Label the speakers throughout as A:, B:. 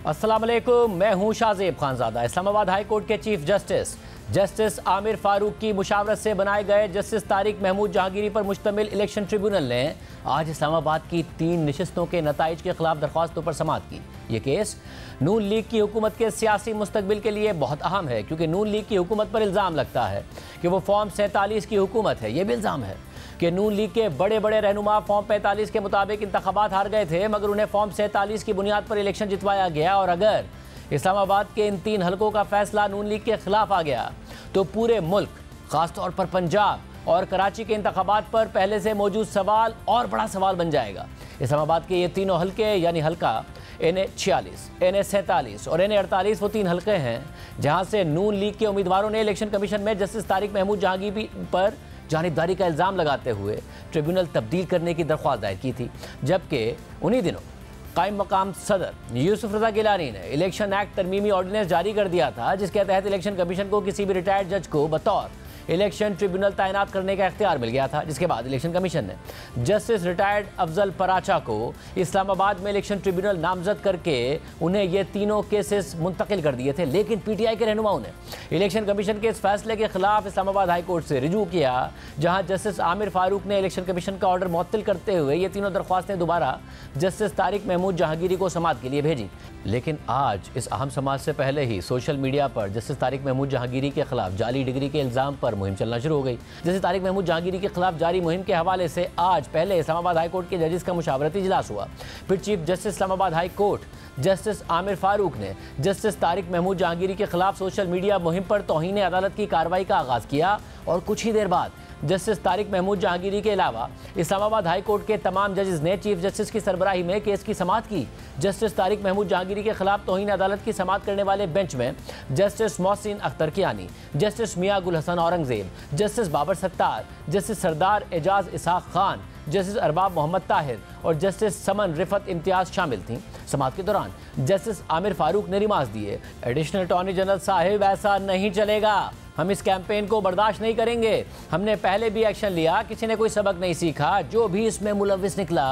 A: अस्सलाम वालेकुम, मैं हूं शाहजेब खानजादा। इस्लामाबाद हाई कोर्ट के चीफ जस्टिस आमिर फारूक की मुशावरत से बनाए गए जस्टिस तारिक महमूद जहांगीरी पर मुश्तमिल इलेक्शन ट्रिब्यूनल ने आज इस्लामाबाद की 3 नशिस्तों के नताइज के खिलाफ दरख्वास्तों पर समाअत की। ये केस नून लीग की हुकूमत के सियासी मुस्तकबिल के लिए बहुत अहम है, क्योंकि नून लीग की हुकूमत पर इल्ज़ाम लगता है कि वो फॉर्म 47 की हुकूमत है। ये भी इल्ज़ाम है कि नून लीग के बड़े बड़े रहनुमा फॉर्म 45 के मुताबिक इंतखाबात हार गए थे, मगर उन्हें फॉर्म 47 की बुनियाद पर इलेक्शन जितवाया गया। और अगर इस्लामाबाद के इन 3 हलकों का फैसला नून लीग के खिलाफ आ गया तो पूरे मुल्क, खासतौर पर पंजाब और कराची के इंतखाबात पर पहले से मौजूद सवाल और बड़ा सवाल बन जाएगा। इस्लामाबाद के ये तीनों हलके यानी हलका NA 46, NA 47 और NA 48 वो 3 हलके हैं जहां से नून लीग के उम्मीदवारों ने इलेक्शन कमीशन में जस्टिस तारिक महमूद जहांगीरी पर जानिबदारी का इल्ज़ाम लगाते हुए ट्रिब्यूनल तब्दील करने की दरख्वास्त दायर की थी। जबकि उन्हीं दिनों कायम मकाम सदर यूसुफ रज़ा गिलानी ने इलेक्शन एक्ट तरमीमी ऑर्डिनेंस जारी कर दिया था, जिसके तहत इलेक्शन कमीशन को किसी भी रिटायर्ड जज को बतौर इलेक्शन ट्रिब्यूनल तैनात करने का इख्तियार मिल गया था। जिसके बाद इलेक्शन कमीशन ने जस्टिस रिटायर्ड अफजल पराचा को इस्लामाबाद में इलेक्शन ट्रिब्यूनल नामजद करके उन्हें ये तीनों केसेस मुंतकिल कर दिए थे। लेकिन PTI के रहनुमाओं ने इलेक्शन कमीशन के इस फैसले के खिलाफ इस्लामाबाद हाई कोर्ट से रिजू किया, जहां जस्टिस आमिर फारूक ने इलेक्शन कमीशन का ऑर्डर मुअत्तल करते हुए ये तीनों दरख्वास्तें दोबारा जस्टिस तारिक महमूद जहांगीरी को समाअत के लिए भेजी। लेकिन आज इस अहम समाअत से पहले ही सोशल मीडिया पर जस्टिस तारिक महमूद जहांगीरी के खिलाफ जाली डिग्री के इल्ज़ाम पर मुहिम चलना शुरू हो गई। जस्टिस तारिक महमूद जहांगीरी के खिलाफ जारी मुहिम के हवाले से आज पहले इस्लामाबाद हाई कोर्ट के जजेस का मुशावरती इजलास हुआ। फिर chief justice Islamabad high court justice Aamir Farooq ने जस्टिस तारिक महमूद जहांगीरी के खिलाफ सोशल मीडिया मुहिम पर तौहीन अदालत की कार्रवाई का आगाज़ किया। और कुछ ही देर बाद जस्टिस तारिक महमूद जहांगीरी के अलावा इस्लामाबाद हाई कोर्ट के तमाम जजेस ने चीफ जस्टिस की सरबराही में केस की समाअत की। जस्टिस तारिक महमूद जहांगीरी के खिलाफ तौहीन अदालत की समाअत करने वाले बेंच में जस्टिस मोहसिन अख्तर कियानी, जस्टिस मियां गुल हसन औरंगजेब, जस्टिस बाबर सत्तार, जस्टिस सरदार एजाज इसहाक खान, जस्टिस अरबाब मोहम्मद ताहिर और जस्टिस समन रिफत इम्तियाज शामिल थीं। समाअत के दौरान जस्टिस आमिर फारूक ने रिमार्क्स दिए, एडिशनल अटॉर्नी जनरल साहिब, ऐसा नहीं चलेगा, हम इस कैंपेन को बर्दाश्त नहीं करेंगे। हमने पहले भी एक्शन लिया, किसी ने कोई सबक नहीं सीखा, जो भी इसमें मुलविस निकला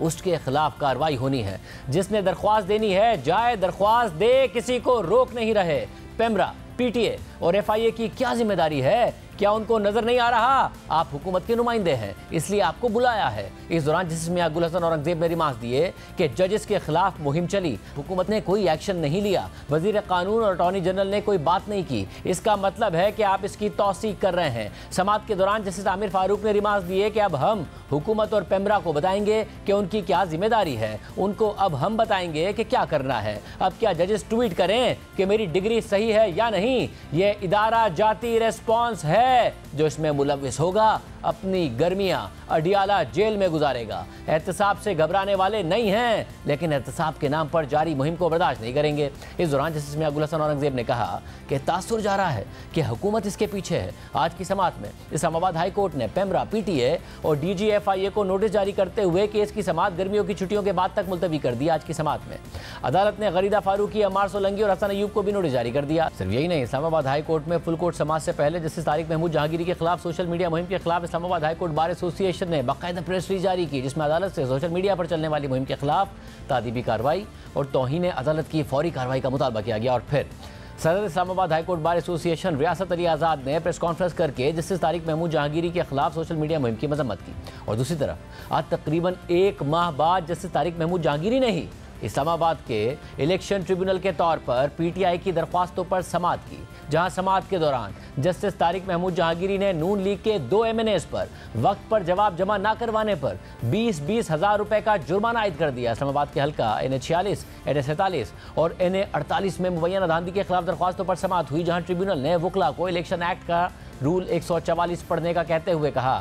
A: उसके खिलाफ कार्रवाई होनी है। जिसने दरख्वास्त देनी है जाए दरख्वास्त दे, किसी को रोक नहीं रहे। पेमरा, PTA और FIA की क्या जिम्मेदारी है? क्या उनको नजर नहीं आ रहा? आप हुकूमत के नुमाइंदे हैं, इसलिए आपको बुलाया है। इस दौरान जस्टिस मियां गुल हसन औरंगजेब ने रिमार्क्स दिए कि जजेस के खिलाफ मुहिम चली, हुकूमत ने कोई एक्शन नहीं लिया, वजीर कानून और अटॉर्नी जनरल ने कोई बात नहीं की, इसका मतलब है कि आप इसकी तौसीक कर रहे हैं। समाअत के दौरान जस्टिस आमिर फारूक ने रिमार्क्स दिए कि अब हम हुकूमत और पेमरा को बताएंगे कि उनकी क्या जिम्मेदारी है, उनको अब हम बताएंगे कि क्या करना है। अब क्या जजेस ट्वीट करें कि मेरी डिग्री सही है या नहीं? ये इदारा जाती रेस्पॉन्स है, जो इसमें मुलविस होगा अपनी गर्मियां अडियाला जेल में गुजारेगा। एहतसाब से घबराने वाले नहीं हैं, लेकिन एहतसाब के नाम पर जारी मुहिम को बर्दाश्त नहीं करेंगे। इस दौरान जस्टिस मियां गुल हसन औरंगजेब ने कहा कि तासुर जा रहा है कि हुकूमत इसके पीछे है। आज की समाअत में इस्लामाबाद हाई कोर्ट ने पेमरा, PTA और DG FIA को नोटिस जारी करते हुए केस की समाअत गर्मियों की छुट्टियों के बाद तक मुलतवी कर दी। आज की समाअत में अदालत ने गरीदा फारूकी, अमार सोलंकी और हसन अयूब को भी नोटिस जारी कर दिया। सिर्फ यही नहीं, इस्लामाबाद हाई कोर्ट में फुल कोर्ट समाअत से पहले जस्टिस तारिक महमूद जहांगीरी के खिलाफ सोशल मीडिया मुहिम के खिलाफ Islamabad high court bar association ने बाकायदा प्रेस रिलीज जारी की, जिसमें अदालत से सोशल मीडिया पर चलने वाली मुहिम के खिलाफ तादीबी कार्रवाई और तौहीन अदालत की फौरी कार्रवाई का मुतालबा किया गया। और फिर सदर Islamabad high court bar association रियासत अली आज़ाद ने प्रेस कॉन्फ्रेंस करके जस्टिस तारिक महमूद जहांगीरी के खिलाफ सोशल मीडिया मुहिम की मजम्मत की। और दूसरी तरफ आज तकरीबन 1 माह बाद जस्टिस तारिक महमूद जहांगीरी ने ही इस्लामाबाद के इलेक्शन ट्रिब्यूनल के तौर पर PTI की दरख्वास्तों पर समाअत की, जहां समाअत के दौरान जस्टिस तारिक महमूद जहांगीरी ने नून लीग के 2 MNAs पर वक्त पर जवाब जमा न करवाने पर 20-20 हज़ार रुपए का जुर्माना आयद कर दिया। इस्लामाबाद के हल्का NA 46, NA 47 और NA 48 में मुबैना धांधली के खिलाफ दरख्वास्तों पर समाअत हुई, जहां ट्रिब्यूनल ने वकला को इलेक्शन एक्ट का रूल 144 पढ़ने का कहते हुए कहा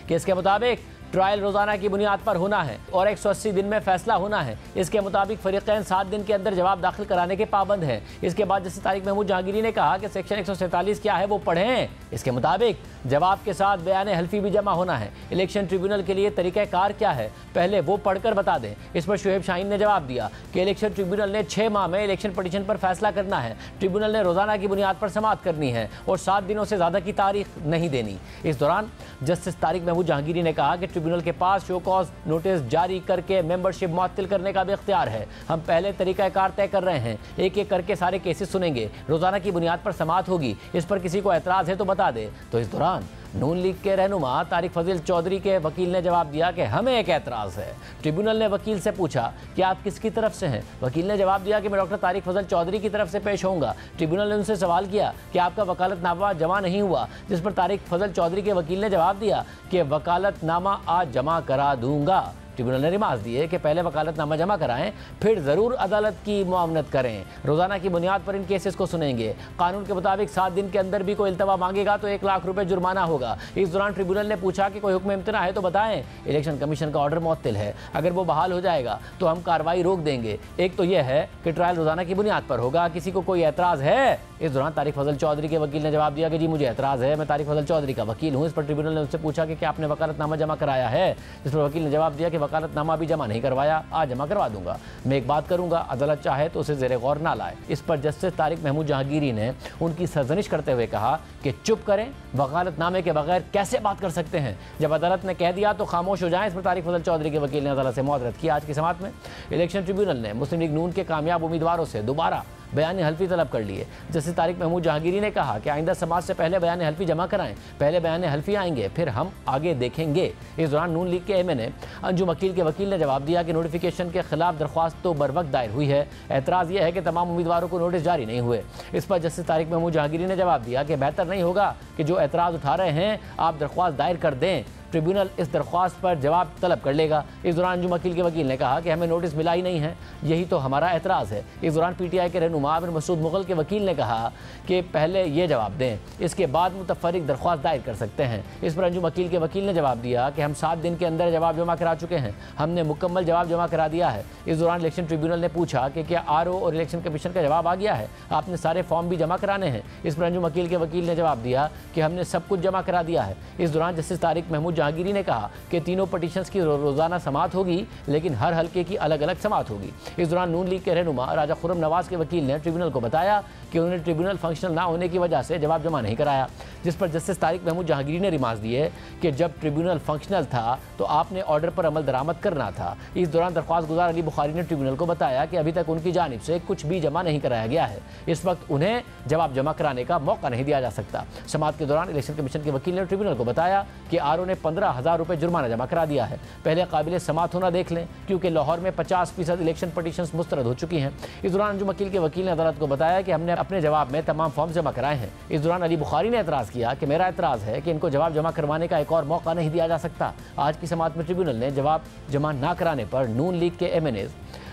A: कि इसके मुताबिक ट्रायल रोजाना की बुनियाद पर होना है और 180 दिन में फैसला होना है। इसके मुताबिक फरीकैन 7 दिन के अंदर जवाब दाखिल कराने के पाबंद हैं। इसके बाद जस्टिस तारिक महमूद जहांगीरी ने कहा कि सेक्शन 147 क्या है वो पढ़ें। इसके मुताबिक जवाब के साथ बयान हल्फी भी जमा होना है। इलेक्शन ट्रिब्यूनल के लिए तरीक़ाकार क्या है, पहले वो पढ़कर बता दें। इस पर शुएब शाहीन ने जवाब दिया कि इलेक्शन ट्रिब्यूनल ने 6 माह में इलेक्शन पटिशन पर फैसला करना है। ट्रिब्यूनल ने रोजाना की बुनियाद पर समाअत करनी है और 7 दिनों से ज़्यादा की तारीख नहीं देनी। इस दौरान जस्टिस तारिक महमूद जहांगीरी ने कहा कि ट्रिब्यूनल के पास शो कॉज नोटिस जारी करके मेंबरशिप मुअत्तल करने का भी इख्तियार है। हम पहले तरीकाकार तय कर रहे हैं, एक एक करके सारे केसेस सुनेंगे, रोजाना की बुनियाद पर समाअत होगी। इस पर किसी को एतराज़ है तो बता दे। तो इस दौरान नून लीग के रहनुमा तारिक फजील चौधरी के वकील ने जवाब दिया कि हमें एक एतराज़ है। ट्रिब्यूनल ने वकील से पूछा कि आप किसकी तरफ से हैं। वकील ने जवाब दिया कि मैं डॉक्टर तारिक फजल चौधरी की तरफ से पेश होऊंगा। ट्रिब्यूनल ने उनसे सवाल किया कि आपका वकालतनामा जमा नहीं हुआ, जिस पर तारिक फजल चौधरी के वकील ने जवाब दिया कि वकालतनामा आज जमा करा दूंगा। ट्रिब्यूनल ने रिमार्क दिए कि पहले वकालतनामा जमा कराएं, फिर ज़रूर अदालत की मुआवनत करें। रोज़ाना की बुनियाद पर इन केसेस को सुनेंगे। कानून के मुताबिक 7 दिन के अंदर भी कोई इल्तवा मांगेगा तो 1 लाख रुपए जुर्माना होगा। इस दौरान ट्रिब्यूनल ने पूछा कि कोई हुक्म इम्तना है तो बताएं। इलेक्शन कमीशन का ऑर्डर मुअत्तल है, अगर वो बहाल हो जाएगा तो हम कार्रवाई रोक देंगे। एक तो यह है कि ट्रायल रोज़ाना की बुनियाद पर होगा। किसी को कोई एतराज़ है? इस दौरान तारिक फजल चौधरी के वकील ने जवाब दिया कि जी मुझे एतराज़ है, मैं तारिक फजल चौधरी का वकील हूँ। इस पर ट्रिब्यूनल ने उससे पूछा कि क्या आपने वकालतनामा जमा कराया है, जिस पर वकील ने जवाब दिया कि वकालतनामा अभी जमा नहीं करवाया, आज जमा करवा दूंगा। मैं एक बात करूंगा, अदालत चाहे तो उसे ज़ेरे गौर ना लाए। इस पर जस्टिस तारिक महमूद जहांगीरी ने उनकी सरजनिश करते हुए कहा कि चुप करें, वकालतनामे के बगैर कैसे बात कर सकते हैं? जब अदालत ने कह दिया तो खामोश हो जाएं। इस पर तारिक फजल चौधरी के वकील ने अदालत से मुआतरत की। आज की समाअत में इलेक्शन ट्रिब्यूनल ने मुस्लिम लीग नून के कामयाब उम्मीदवारों से दोबारा बयान हल्फी तलब कर लिए। जस्टिस तारिक महमूद जहांगीरी ने कहा कि आइंदा समाज से पहले बयान हल्फी जमा कराएं, पहले बयान हल्फी आएंगे फिर हम आगे देखेंगे। इस दौरान नून लीग के एमएनए अंजुम अकील के वकील ने जवाब दिया कि नोटिफिकेशन के खिलाफ दरख्वास्त तो बर वक्त दायर हुई है, एतराज़ यह है कि तमाम उम्मीदवारों को नोटिस जारी नहीं हुए। इस पर जस्टिस तारिक महमूद जहांगीरी ने जवाब दिया कि बेहतर नहीं होगा कि जो एतराज़ उठा रहे हैं आप दरख्वास्त दायर कर दें, ट्रिब्यूनल इस दरख्वास्त पर जवाब तलब कर लेगा। इस दौरान अंजुम अकील के वकील ने कहा कि हमें नोटिस मिला ही नहीं है, यही तो हमारा एतराज़ है। इस दौरान पीटीआई के रहनुमा आमिर मसूद मुगल के वकील ने कहा कि पहले ये जवाब दें, इसके बाद मुतफरिक दरख्वास्त दायर कर सकते हैं। इस पर अंजुम अकील के वकील ने जवाब दिया कि हम 7 दिन के अंदर जवाब जमा करा चुके हैं, हमने मुकम्मल जवाब जमा करा दिया है। इस दौरान इलेक्शन ट्रिब्यूनल ने पूछा कि क्या आरओ और इलेक्शन कमीशन का जवाब आ गया है, आपने सारे फॉर्म भी जमा कराने हैं? इस पर अंजुम अकील के वकील ने जवाब दिया कि हमने सब कुछ जमा करा दिया है। इस दौरान जस्टिस तारिक महमूद जहांगीरी ने कहा कि तीनों पटिशन्स की रोजाना समाअत होगी, लेकिन हर हल्के की अलग अलग समाअत होगी। इस दौरान नून लीग के रहनुमा राजा खुर्रम नवाज के वकील ने ट्रिब्यूनल को बताया कि उन्हें ट्रिब्यूनल फंक्शनल ना होने की वजह से जवाब जमा नहीं कराया, जिस पर जस्टिस तारिक महमूद जहांगीरी ने रिमार्क दिए कि जब ट्रिब्यूनल फंक्शनल था तो आपने ऑर्डर पर अमल दरामद करना था। इस दौरान दरख्वास्त गुजार अली बुखारी ने ट्रिब्यूनल को बताया कि अभी तक उनकी जानिब से कुछ भी जमा नहीं कराया गया है, इस वक्त उन्हें जवाब जमा कराने का मौका नहीं दिया जा सकता। समाअत के दौरान इलेक्शन कमीशन के वकील ने ट्रिब्यूनल को बताया कि आरओ ने 15,000 रुपये जुर्माना जमा करा दिया है। पहले काबिल समाअत होना देख लें, क्योंकि लाहौर में 50% इलेक्शन पटिशन्स मुस्तरद हो चुकी हैं। इस दौरान अंजुम अकील के वकील ने अदालत को बताया कि हमने अपने जवाब में तमाम फॉर्म जमा कराए हैं। इस दौरान अली बुखारी ने एतराज़ किया कि मेरा एतराज़ है कि इनको जवाब जमा करवाने का एक और मौका नहीं दिया जा सकता। आज की समाअत में ट्रिब्यूनल ने जवाब जमा ना कराने पर नून लीग के एमएनए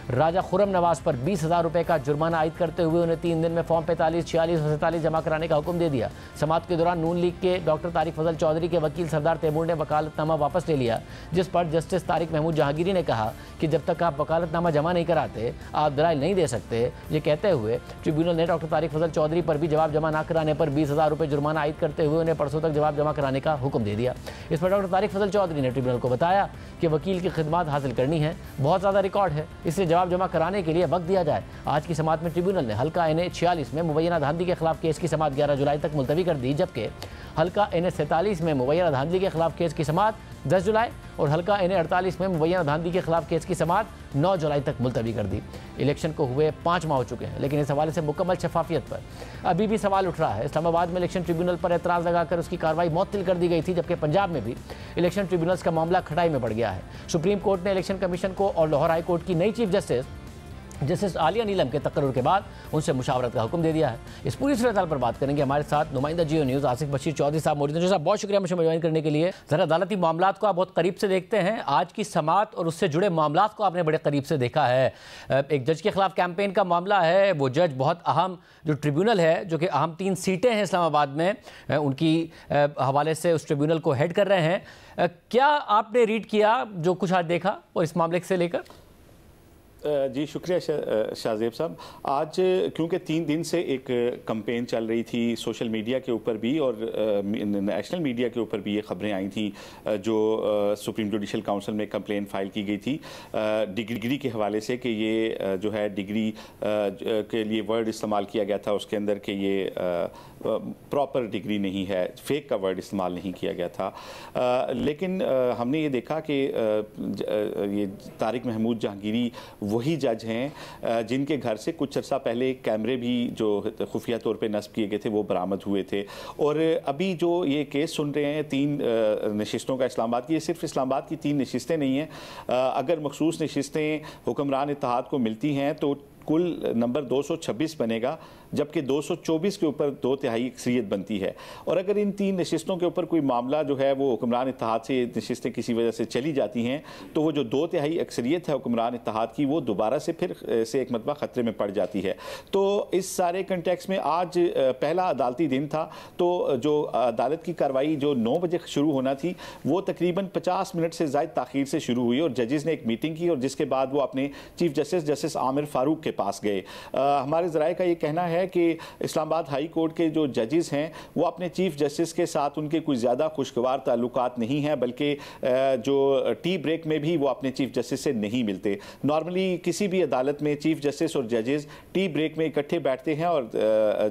A: राजा खुर्रम नवाज पर 20,000 रुपये का जुर्माना आयद करते हुए उन्हें 3 दिन में फॉर्म 45, 46 और 47 जमा कराने का हुक्म दे दिया। समाअत के दौरान नून लीग के डॉक्टर तारिक फजल चौधरी के वकील सरदार तैमूर ने वकालतनामा वापस ले लिया, जिस पर जस्टिस तारिक महमूद जहांगीरी ने कहा कि जब तक आप वकालतनामा जमा नहीं कराते आप दलाइल नहीं दे सकते। ये कहते हुए ट्रिब्यूनल ने डॉक्टर तारिक फजल चौधरी पर भी जवाब जमा न कराने पर 20,000 रुपये जुर्माना आयद करते हुए उन्हें परसों तक जवाब जमा कराने का हुक्म दे दिया। इस पर डॉक्टर तारिक फजल चौधरी ने ट्रिब्यूनल को बताया कि वकील की खिदमत हासिल करनी है, बहुत ज़्यादा रिकॉर्ड है, इससे जवाब जमा कराने के लिए वक्त दिया जाए। आज की समाअत में ट्रिब्यूनल ने हल्का एनए 46 में मुबैना धांधली के खिलाफ केस की समाअत 11 जुलाई तक मुलतवी कर दी, जबकि हल्का एनए 47 में मुबैना धांधली के खिलाफ केस की समाअत 10 जुलाई और हल्का एनए 48 में मुबैना धांधली के खिलाफ केस की समाअत 9 जुलाई तक मुलतवी कर दी। इलेक्शन को हुए 5 माह हो चुके हैं, लेकिन इस हवाले से मुकम्मल शफाफियत पर अभी भी सवाल उठ रहा है। इस्लामाबाद में इलेक्शन ट्रिब्यूनल पर एतराज़ लगाकर उसकी कार्रवाई मुअत्तल कर दी गई थी, जबकि पंजाब में भी इलेक्शन ट्रिब्यूनल्स का मामला खटाई में पड़ गया है। सुप्रीम कोर्ट ने इलेक्शन कमीशन को और लाहौर हाई कोर्ट की नई चीफ जस्टिस आलिया नीलम के तकर्रुर के बाद उनसे मुशावरत का हुक्म दे दिया है। इस पूरी सूरत पर बात करेंगे। हमारे साथ नुमाइंदा जियो न्यूज़ आसिफ बशीर चौधरी साहब मौजूद हैं। साहब बहुत शुक्रिया मुझे ज्वाइन करने के लिए। ज़रा अदालती मामलात को आप बहुत करीब से देखते हैं, आज की समाअत और उससे जुड़े मामलात को आपने बड़े करीब से देखा है। एक जज के खिलाफ कैंपेन का मामला है, वो जज बहुत अहम जो ट्रिब्यूनल है, जो कि अहम 3 सीटें हैं इस्लामाबाद में, उनकी हवाले से उस ट्रिब्यूनल को हेड कर रहे हैं। क्या आपने रीड किया जो कुछ आज देखा और इस मामले से लेकर?
B: जी शुक्रिया शाहजेब साहब। आज क्योंकि 3 दिन से एक कैंपेन चल रही थी सोशल मीडिया के ऊपर भी और नेशनल मीडिया के ऊपर भी ये खबरें आई थी जो सुप्रीम जुडिशल काउंसिल में कंप्लेन फाइल की गई थी डिग्री के हवाले से कि ये जो है डिग्री के लिए वर्ड इस्तेमाल किया गया था उसके अंदर कि ये प्रॉपर डिग्री नहीं है, फेक का वर्ड इस्तेमाल नहीं किया गया था। लेकिन हमने ये देखा कि ये तारिक महमूद जहांगीरी वही जज हैं जिनके घर से कुछ अर्सा पहले कैमरे भी जो खुफिया तौर पे नस्ब किए गए थे वो बरामद हुए थे। और अभी जो ये केस सुन रहे हैं 3 नशिस्तों का इस्लामाबाद की, ये सिर्फ इस्लामाबाद की 3 नशिस्तें नहीं हैं। अगर मखसूस नशिस्तें हुक्मरान इत्तेहाद को मिलती हैं तो कुल नंबर 226 बनेगा, जबकि 224 के ऊपर 2/3 अक्सरियत बनती है। और अगर इन 3 नशिस्तों के ऊपर कोई मामला जो है वो हुक्मरान इत्तेहाद से नशिस्तें किसी वजह से चली जाती हैं तो वो जो 2/3 अक्सरियत है हुक्मरान इत्तेहाद की वो दोबारा से फिर से एक मरतबा ख़तरे में पड़ जाती है। तो इस सारे कंटेक्स में आज पहला अदालती दिन था, तो जो अदालत की कार्रवाई जो 9 बजे शुरू होना थी वो तकरीबन 50 मिनट से ज़ायद ताख़ीर से शुरू हुई और जजेस ने एक मीटिंग की और जिसके बाद वो अपने चीफ जस्टिस आमिर फारूक के पास गए। हमारे ज़राए का ये कहना है कि इस्लामाबाद हाई कोर्ट के जो जजेस हैं वो अपने चीफ जस्टिस के साथ उनके कोई ज़्यादा खुशगवार ताल्लुकात नहीं हैं, बल्कि जो टी ब्रेक में भी वो अपने चीफ जस्टिस से नहीं मिलते। नॉर्मली किसी भी अदालत में चीफ जस्टिस और जजेस टी ब्रेक में इकट्ठे बैठते हैं और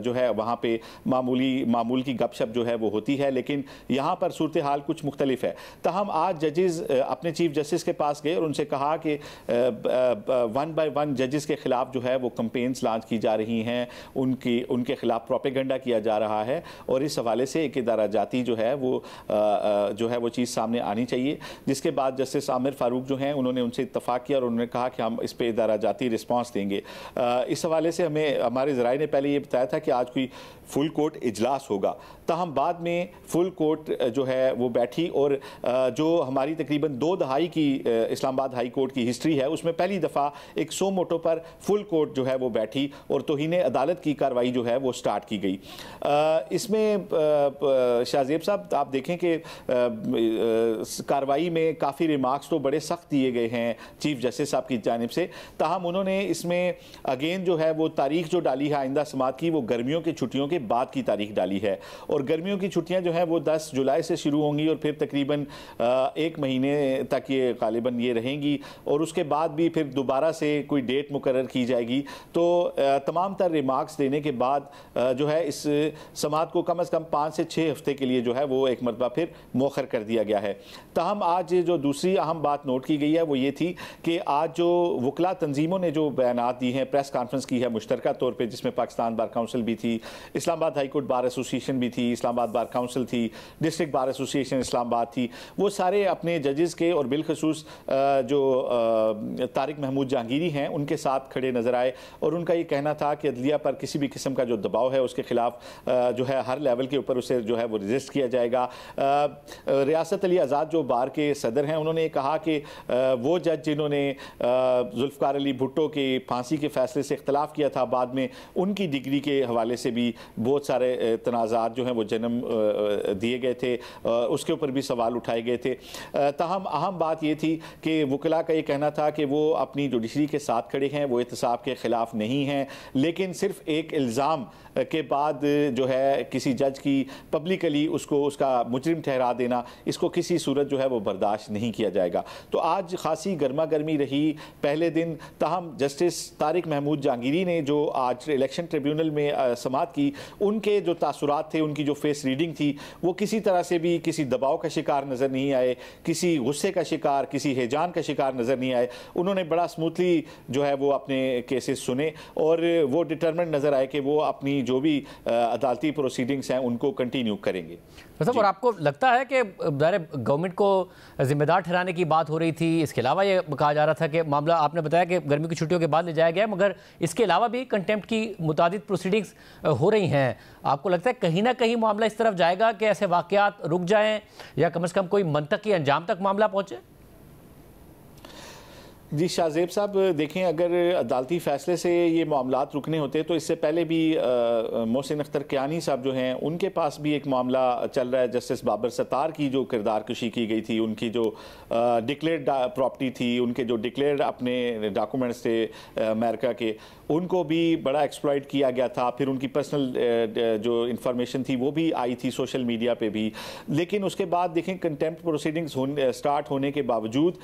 B: जो है वहाँ पे मामूल की गपशप जो है वो होती है, लेकिन यहाँ पर सूरत हाल कुछ मुख्तलिफ है। ताहम आज जजेस अपने चीफ जस्टिस के पास गए और उनसे कहा कि 1 बाय 1 जजेस के खिलाफ जो है वो कंपेन्स लॉन्च की जा रही हैं, उनके खिलाफ प्रोपेगेंडा किया जा रहा है और इस हवाले से एक इदारा जाती जो है वो चीज़ सामने आनी चाहिए। जिसके बाद जस्टिस आमिर फारूक जो हैं उन्होंने उनसे इत्तफाक किया और उन्होंने कहा कि हम इस पर इदारा जाती रिस्पॉन्स देंगे। इस हवाले से हमारे ज़राए ने पहले ये बताया था कि आज कोई फुल कोर्ट इजलास होगा, ताहम बाद में फुल कोर्ट जो है वो बैठी और जो हमारी तकरीबन 2 दहाई की इस्लामाबाद हाई कोर्ट की हिस्ट्री है उसमें पहली दफ़ा एक सो मोटो पर फुल कोर्ट जो है वो बैठी और तौहीन अदालत की कार्रवाई जो है वो स्टार्ट की गई। इसमें शाहजेब साहब आप देखें कि कार्रवाई में काफ़ी रिमार्क्स तो बड़े सख्त दिए गए हैं चीफ जस्टिस साहब की जानिब से, ताहम उन्होंने इसमें अगेन जो है वो तारीख जो डाली है आइंदा समात की वो गर्मियों की छुट्टियों के बाद की तारीख डाली है और गर्मियों की छुट्टियां जो है वो 10 जुलाई से शुरू होंगी और फिर तकरीबन 1 महीने तक ये गालिबन ये रहेंगी और उसके बाद भी फिर दोबारा से कोई डेट मुकर्रर की जाएगी। तो तमाम तर रिमार्क्स देने के बाद जो है इस समात को कम से कम 5 से 6 हफ्ते के लिए जो है वो एक मरतबा फिर मौखर कर दिया गया है। ताहम आज जो दूसरी अहम बात नोट की गई है वो ये थी कि आज जो वकला तंजीमों ने जो बयानात दी हैं, प्रेस कॉन्फ्रेंस की है मुश्तरका तौर पर, जिसमें पाकिस्तान बार काउंसिल भी थी, Islamabad high court bar association भी थी, इस्लामाबाद बार काउंसिल थी, डिस्ट्रिक्ट बार एसोसिएशन इस्लामाबाद थी, वो सारे अपने जजेस के और बिलखसूस जो तारिक महमूद जहांगीरी हैं उनके साथ खड़े नजर आए और उनका ये कहना था कि अदलिया पर किसी भी किस्म का जो दबाव है उसके खिलाफ जो है हर लेवल के ऊपर उसे जो है वो रजिस्ट किया जाएगा। रियासत अली आज़ाद जो बार के सदर हैं उन्होंने कहा कि वो जज जिन्होंने जुल्फ़कार अली भुट्टो के फांसी के फैसले से इख्तलाफ किया था, बाद में उनकी डिग्री के हवाले से भी बहुत सारे तनाज़ात जो हैं वो जन्म दिए गए थे, उसके ऊपर भी सवाल उठाए गए थे। ताहम अहम बात ये थी कि वकला का ये कहना था कि वो अपनी जुडिशरी के साथ खड़े हैं, वो एहतसाब के ख़िलाफ़ नहीं हैं, लेकिन सिर्फ एक इल्ज़ाम के बाद जो है किसी जज की पब्लिकली उसको उसका मुजरिम ठहरा देना, इसको किसी सूरत जो है वो बर्दाश्त नहीं किया जाएगा। तो आज खासी गर्मा गर्मी रही पहले दिन, ताहम जस्टिस तारिक महमूद जहांगीरी ने जो आज इलेक्शन ट्रिब्यूनल में समात की, उनके जो तासुरात थे, उनकी जो फेस रीडिंग थी, वो किसी तरह से भी किसी दबाव का शिकार नज़र नहीं आए, किसी गुस्से का शिकार, किसी हेजान का शिकार नज़र नहीं आए। उन्होंने बड़ा स्मूथली जो है वो अपने केसेस सुने और वो डिटरमिनेड नज़र आए कि वो अपनी जो भी अदालती प्रोसीडिंग्स हैं उनको कंटिन्यू करेंगे।
A: मतलब और आपको लगता है कि गवर्नमेंट को जिम्मेदार ठहराने की बात हो रही थी, इसके अलावा ये कहा जा रहा था कि मामला आपने बताया कि गर्मी की छुट्टियों के बाद ले जाया गया, मगर इसके अलावा भी कंटेम्प्ट की मुतादिद प्रोसीडिंग्स हो रही हैं, आपको लगता है कहीं ना कहीं मामला इस तरफ जाएगा कि ऐसे वाकयात रुक जाएं या कम से कम कोई मंतकी अंजाम तक मामला पहुंचे?
B: जी शाहजेब साहब, देखें, अगर अदालती फैसले से ये मामलात रुकने होते तो इससे पहले भी मोहसिन अख्तर कियानी साहब जो हैं उनके पास भी एक मामला चल रहा है। जस्टिस बाबर सत्तार की जो किरदार कशी की गई थी, उनकी जो डिक्लेयर्ड प्रॉपर्टी थी, उनके जो डिक्लेयर्ड अपने डॉक्यूमेंट्स थे अमेरिका के, उनको भी बड़ा एक्सप्लॉइट किया गया था। फिर उनकी पर्सनल जो इंफॉर्मेशन थी वो भी आई थी सोशल मीडिया पे भी। लेकिन उसके बाद देखें, कंटेम्प्ट प्रोसीडिंग्स स्टार्ट होने के बावजूद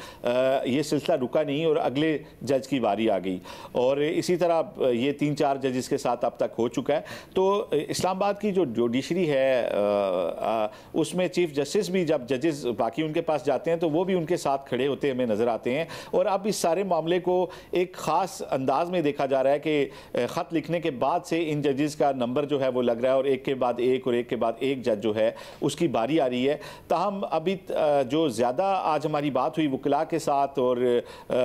B: ये सिलसिला रुका नहीं और अगले जज की बारी आ गई, और इसी तरह ये 3-4 जजेस के साथ अब तक हो चुका है। तो इस्लामाबाद की जो जुडिशरी है उसमें चीफ जस्टिस भी जब जजेस बाकी उनके पास जाते हैं तो वो भी उनके साथ खड़े होते हमें नज़र आते हैं। और अब इस सारे मामले को एक ख़ास अंदाज में देखा जा रहा है कि ख़त लिखने के बाद से इन जजेस का नंबर जो है वो लग रहा है, और एक के बाद एक और एक के बाद एक जज जो है उसकी बारी आ रही है। ताहम अभी जो ज़्यादा आज हमारी बात हुई वकला के साथ और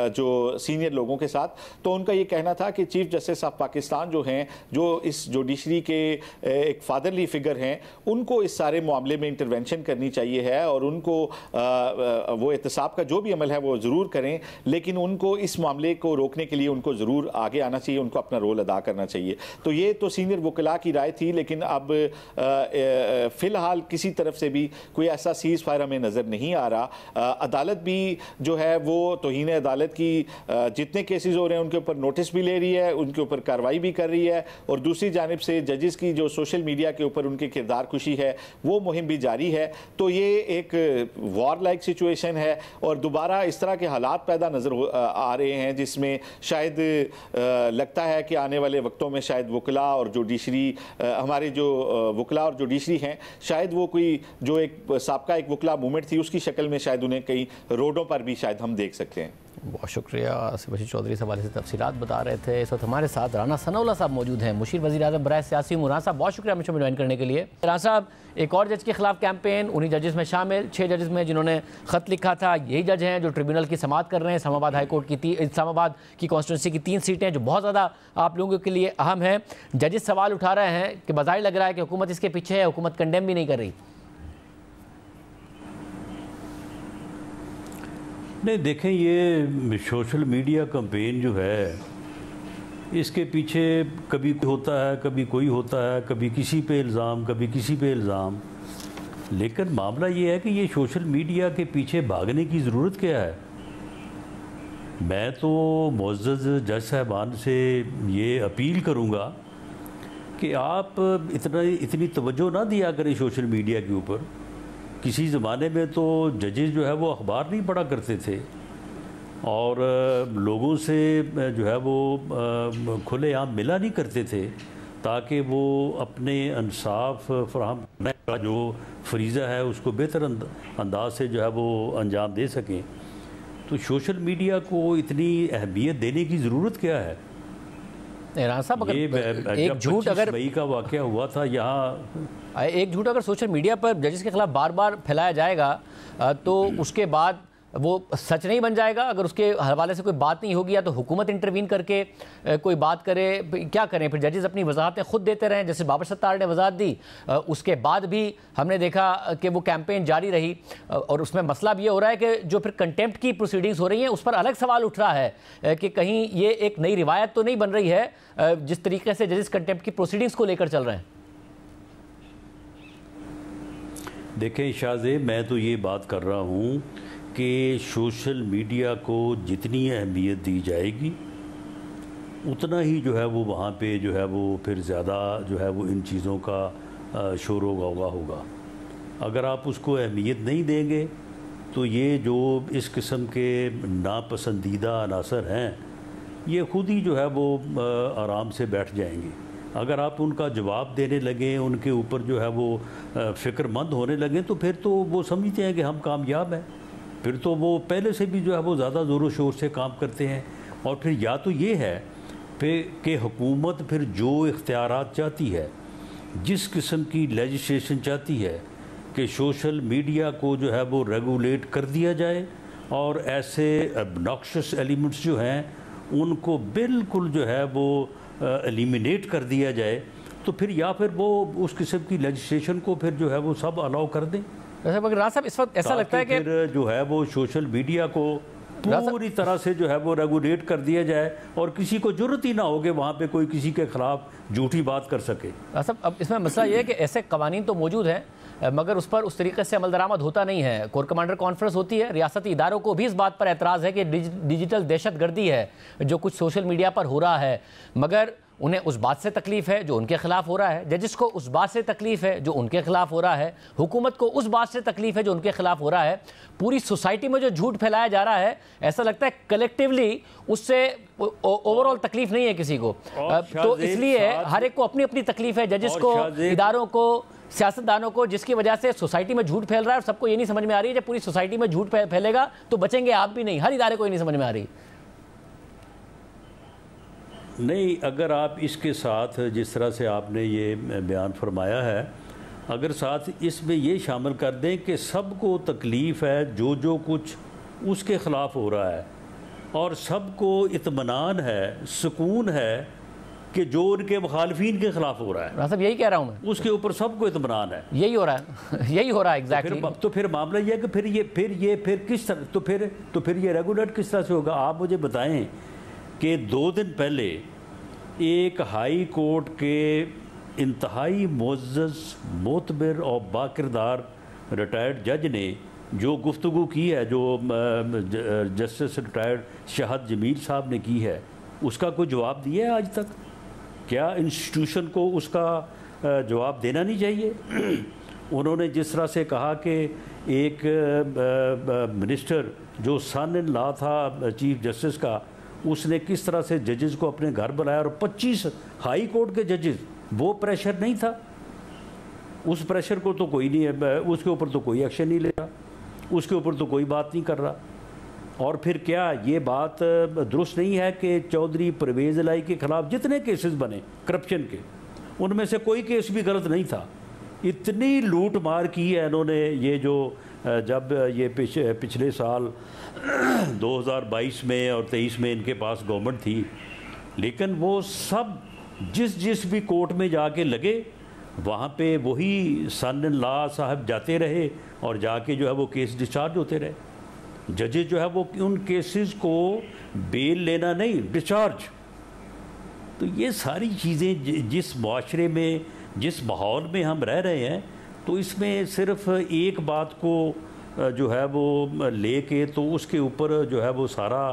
B: जो सीनियर लोगों के साथ, तो उनका ये कहना था कि चीफ जस्टिस ऑफ पाकिस्तान जो हैं, जो इस जुडिशरी के एक फादरली फिगर हैं, उनको इस सारे मामले में इंटरवेंशन करनी चाहिए है, और उनको वो एहतसाब का जो भी अमल है वो ज़रूर करें, लेकिन उनको इस मामले को रोकने के लिए उनको ज़रूर आगे आना चाहिए, उनको अपना रोल अदा करना चाहिए। तो ये तो सीनियर वकला की राय थी, लेकिन अब फ़िलहाल किसी तरफ से भी कोई ऐसा सीज़ फायर हमें नज़र नहीं आ रहा। अदालत भी जो है वो तौहीन अदालत की जितने केसेस हो रहे हैं उनके ऊपर नोटिस भी ले रही है, उनके ऊपर कार्रवाई भी कर रही है, और दूसरी जानिब से जजेस की जो सोशल मीडिया के ऊपर उनकी किरदार कुशी है वो मुहिम भी जारी है। तो ये एक वॉर लाइक सिचुएशन है, और दोबारा इस तरह के हालात पैदा नज़र आ रहे हैं जिसमें शायद लगता है कि आने वाले वक्तों में शायद वकला और जुडिशरी, हमारे जो वकला और जुडिशरी हैं, शायद वो कोई जो एक साबका एक वकला मूवमेंट थी उसकी शक्ल में शायद उन्हें कई रोडों पर भी शायद हम देख सकते हैं।
A: बहुत शुक्रिया आसिफ बशीर चौधरी इस हवाले से तफसीलात बता रहे थे। इस वक्त हमारे साथ राना सनाउल्लाह साहब मौजूद हैं, मुशीर वज़ीर आज़म बराए सियासी उमूर। राना साहब बहुत शुक्रिया हमें ज्वाइन करने के लिए। राना साहब, एक और जज के खिलाफ कैंपेन, उन्हीं जजेस में शामिल 6 जजेस में जिन्होंने ख़त लिखा था, यही जज हैं जो ट्रिब्यूनल की समाअत कर रहे हैं। इस्लामाबाद हाई कोर्ट की इस्लामाबाद की कॉन्स्टिट्यूंसी की 3 सीटें जो बहुत ज़्यादा आप लोगों के लिए अहम हैं। जजेस सवाल उठा रहे हैं कि बज़ाहिर लग रहा है कि हुकूमत इसके पीछे है, हुकूमत कंडेम भी नहीं कर रही।
C: नहीं, देखें, ये सोशल मीडिया कैंपेन जो है इसके पीछे कभी होता है, कभी कोई होता है, कभी किसी पे इल्ज़ाम, कभी किसी पे इल्ज़ाम। लेकिन मामला ये है कि ये सोशल मीडिया के पीछे भागने की ज़रूरत क्या है। मैं तो मुअज़्ज़ज़ जज साहबान से ये अपील करूँगा कि आप इतनी तवज्जो ना दिया करें सोशल मीडिया के ऊपर। किसी ज़माने में तो जजेस जो है वो अखबार नहीं पढ़ा करते थे और लोगों से जो है वो खुलेआम मिला नहीं करते थे ताकि वो अपने इंसाफ फराहम करने का जो फरीज़ा है उसको बेहतर अंदाज से जो है वो अंजाम दे सकें। तो सोशल मीडिया को इतनी अहमियत देने की ज़रूरत क्या है।
A: साहब, अगर एक झूठ अगर
C: मई का वाक़या हुआ था यहाँ,
A: एक झूठ अगर सोशल मीडिया पर जजेस के खिलाफ बार बार फैलाया जाएगा तो उसके बाद वो सच नहीं बन जाएगा। अगर उसके हवाले से कोई बात नहीं होगी या तो हुकूमत इंटरवीन करके कोई बात करे, क्या करें फिर? जजेस अपनी वजाहतें खुद देते रहें, जैसे बाबर सत्तार ने वजाहत दी, उसके बाद भी हमने देखा कि वो कैंपेन जारी रही। और उसमें मसला भी ये हो रहा है कि जो फिर कंटेम्प्ट की प्रोसीडिंग्स हो रही हैं उस पर अलग सवाल उठ रहा है कि कहीं ये एक नई रिवायत तो नहीं बन रही है जिस तरीके से जजेस कंटेम्प्ट की प्रोसीडिंग्स को लेकर चल रहे हैं।
C: देखें शाहजेब, मैं तो ये बात कर रहा हूँ कि सोशल मीडिया को जितनी अहमियत दी जाएगी उतना ही जो है वो वहाँ पे जो है वो फिर ज़्यादा जो है वो इन चीज़ों का शोर होगा। अगर आप उसको अहमियत नहीं देंगे तो ये जो इस किस्म के नापसंदीदा अनासर हैं ये ख़ुद ही जो है वो आराम से बैठ जाएंगे। अगर आप उनका जवाब देने लगें, उनके ऊपर जो है वो फ़िक्रमंद होने लगें तो फिर तो वो समझते हैं कि हम कामयाब हैं। फिर तो वो पहले से भी जो है वो ज़्यादा ज़ोरों शोर से काम करते हैं। और फिर या तो ये है फिर कि हुकूमत फिर जो इख्तियारात चाहती है, जिस किस्म की लेजिस्लेशन चाहती है कि सोशल मीडिया को जो है वो रेगुलेट कर दिया जाए और ऐसे ऑब्नॉक्शियस एलिमेंट्स जो हैं उनको बिल्कुल जो है वो एलिमिनेट कर दिया जाए, तो फिर या फिर वो उस किस्म की लेजिस्लेशन को फिर जो है वो सब अलाउ कर दें।
A: वैसे मगर राना साहब, इस वक्त ऐसा लगता है कि
C: फिर जो है वो सोशल मीडिया को पूरी तरह से जो है वो रेगुलेट कर दिया जाए और किसी को जरूरत ही ना हो कि वहाँ पे कोई किसी के खिलाफ झूठी बात कर सके।
A: सब अब इसमें मसला ये है कि ऐसे कवानीन तो मौजूद हैं मगर उस पर उस तरीके से अमल दरामद होता नहीं है। कोर कमांडर कॉन्फ्रेंस होती है, रियासती इदारों को भी इस बात पर एतराज़ है कि डिजिटल दहशतगर्दी है जो कुछ सोशल मीडिया पर हो रहा है, मगर उन्हें उस बात से तकलीफ है जो उनके खिलाफ हो रहा है, जजिस को उस बात से तकलीफ है जो उनके खिलाफ हो रहा है, हुकूमत को उस बात से तकलीफ है जो उनके खिलाफ हो रहा है। पूरी सोसाइटी में जो झूठ फैलाया जा रहा है, ऐसा लगता है कलेक्टिवली उससे ओवरऑल तकलीफ नहीं है किसी को। तो इसलिए हर एक को अपनी अपनी तकलीफ है, जजिस को, इदारों को, सियासतदानों को, जिसकी वजह से सोसाइटी में झूठ फैल रहा है और सबको ये नहीं समझ में आ रही है जब पूरी सोसाइटी में झूठ फैलेगा तो बचेंगे आप भी नहीं। हर इदारे को ये नहीं समझ में आ रही।
C: नहीं, अगर आप इसके साथ जिस तरह से आपने ये बयान फरमाया है, अगर साथ इसमें ये शामिल कर दें कि सबको तकलीफ़ है जो कुछ उसके ख़िलाफ़ हो रहा है और सबको इत्मीनान है, सुकून है कि जो उनके मुखालफीन के ख़िलाफ़ हो रहा है,
A: साहब यही कह रहा हूँ मैं,
C: उसके ऊपर सबको इत्मीनान है,
A: यही हो रहा है यही हो रहा है एग्जैक्टली।
C: तो फिर मामला ये है कि फिर किस तरह तो फिर ये रेगुलेट किस तरह से होगा? आप मुझे बताएं कि 2 दिन पहले एक हाई कोर्ट के इंतहाई मुअज़्ज़ज़, मोतबर और बाकिरदार रिटायर्ड जज ने जो गुफ्तगू की है, जो जस्टिस रिटायर्ड शाहद जमील साहब ने की है, उसका कोई जवाब दिया है आज तक? क्या इंस्टीट्यूशन को उसका जवाब देना नहीं चाहिए? उन्होंने जिस तरह से कहा कि एक मिनिस्टर जो सन इन लॉ था चीफ जस्टिस का, उसने किस तरह से जजेस को अपने घर बुलाया और 25 हाई कोर्ट के जजेस, वो प्रेशर नहीं था? उस प्रेशर को तो कोई नहीं है, उसके ऊपर तो कोई एक्शन नहीं ले रहा, उसके ऊपर तो कोई बात नहीं कर रहा। और फिर क्या ये बात दुरुस्त नहीं है कि चौधरी परवेज़ इलाही के ख़िलाफ़ जितने केसेस बने करप्शन के, उनमें से कोई केस भी गलत नहीं था? इतनी लूट मार की है इन्होंने, ये जो जब ये पिछले साल 2022 में और 23 में इनके पास गवर्नमेंट थी, लेकिन वो सब जिस भी कोर्ट में जाके लगे वहाँ पे वही सन इन लॉ साहब जाते रहे और जाके जो है वो केस डिस्चार्ज होते रहे। जजेस जो है वो उन केसेस को बेल लेना नहीं, डिस्चार्ज। तो ये सारी चीज़ें जिस माशरे में, जिस माहौल में हम रह रहे हैं, तो इसमें सिर्फ एक बात को जो है वो लेके तो उसके ऊपर जो है वो सारा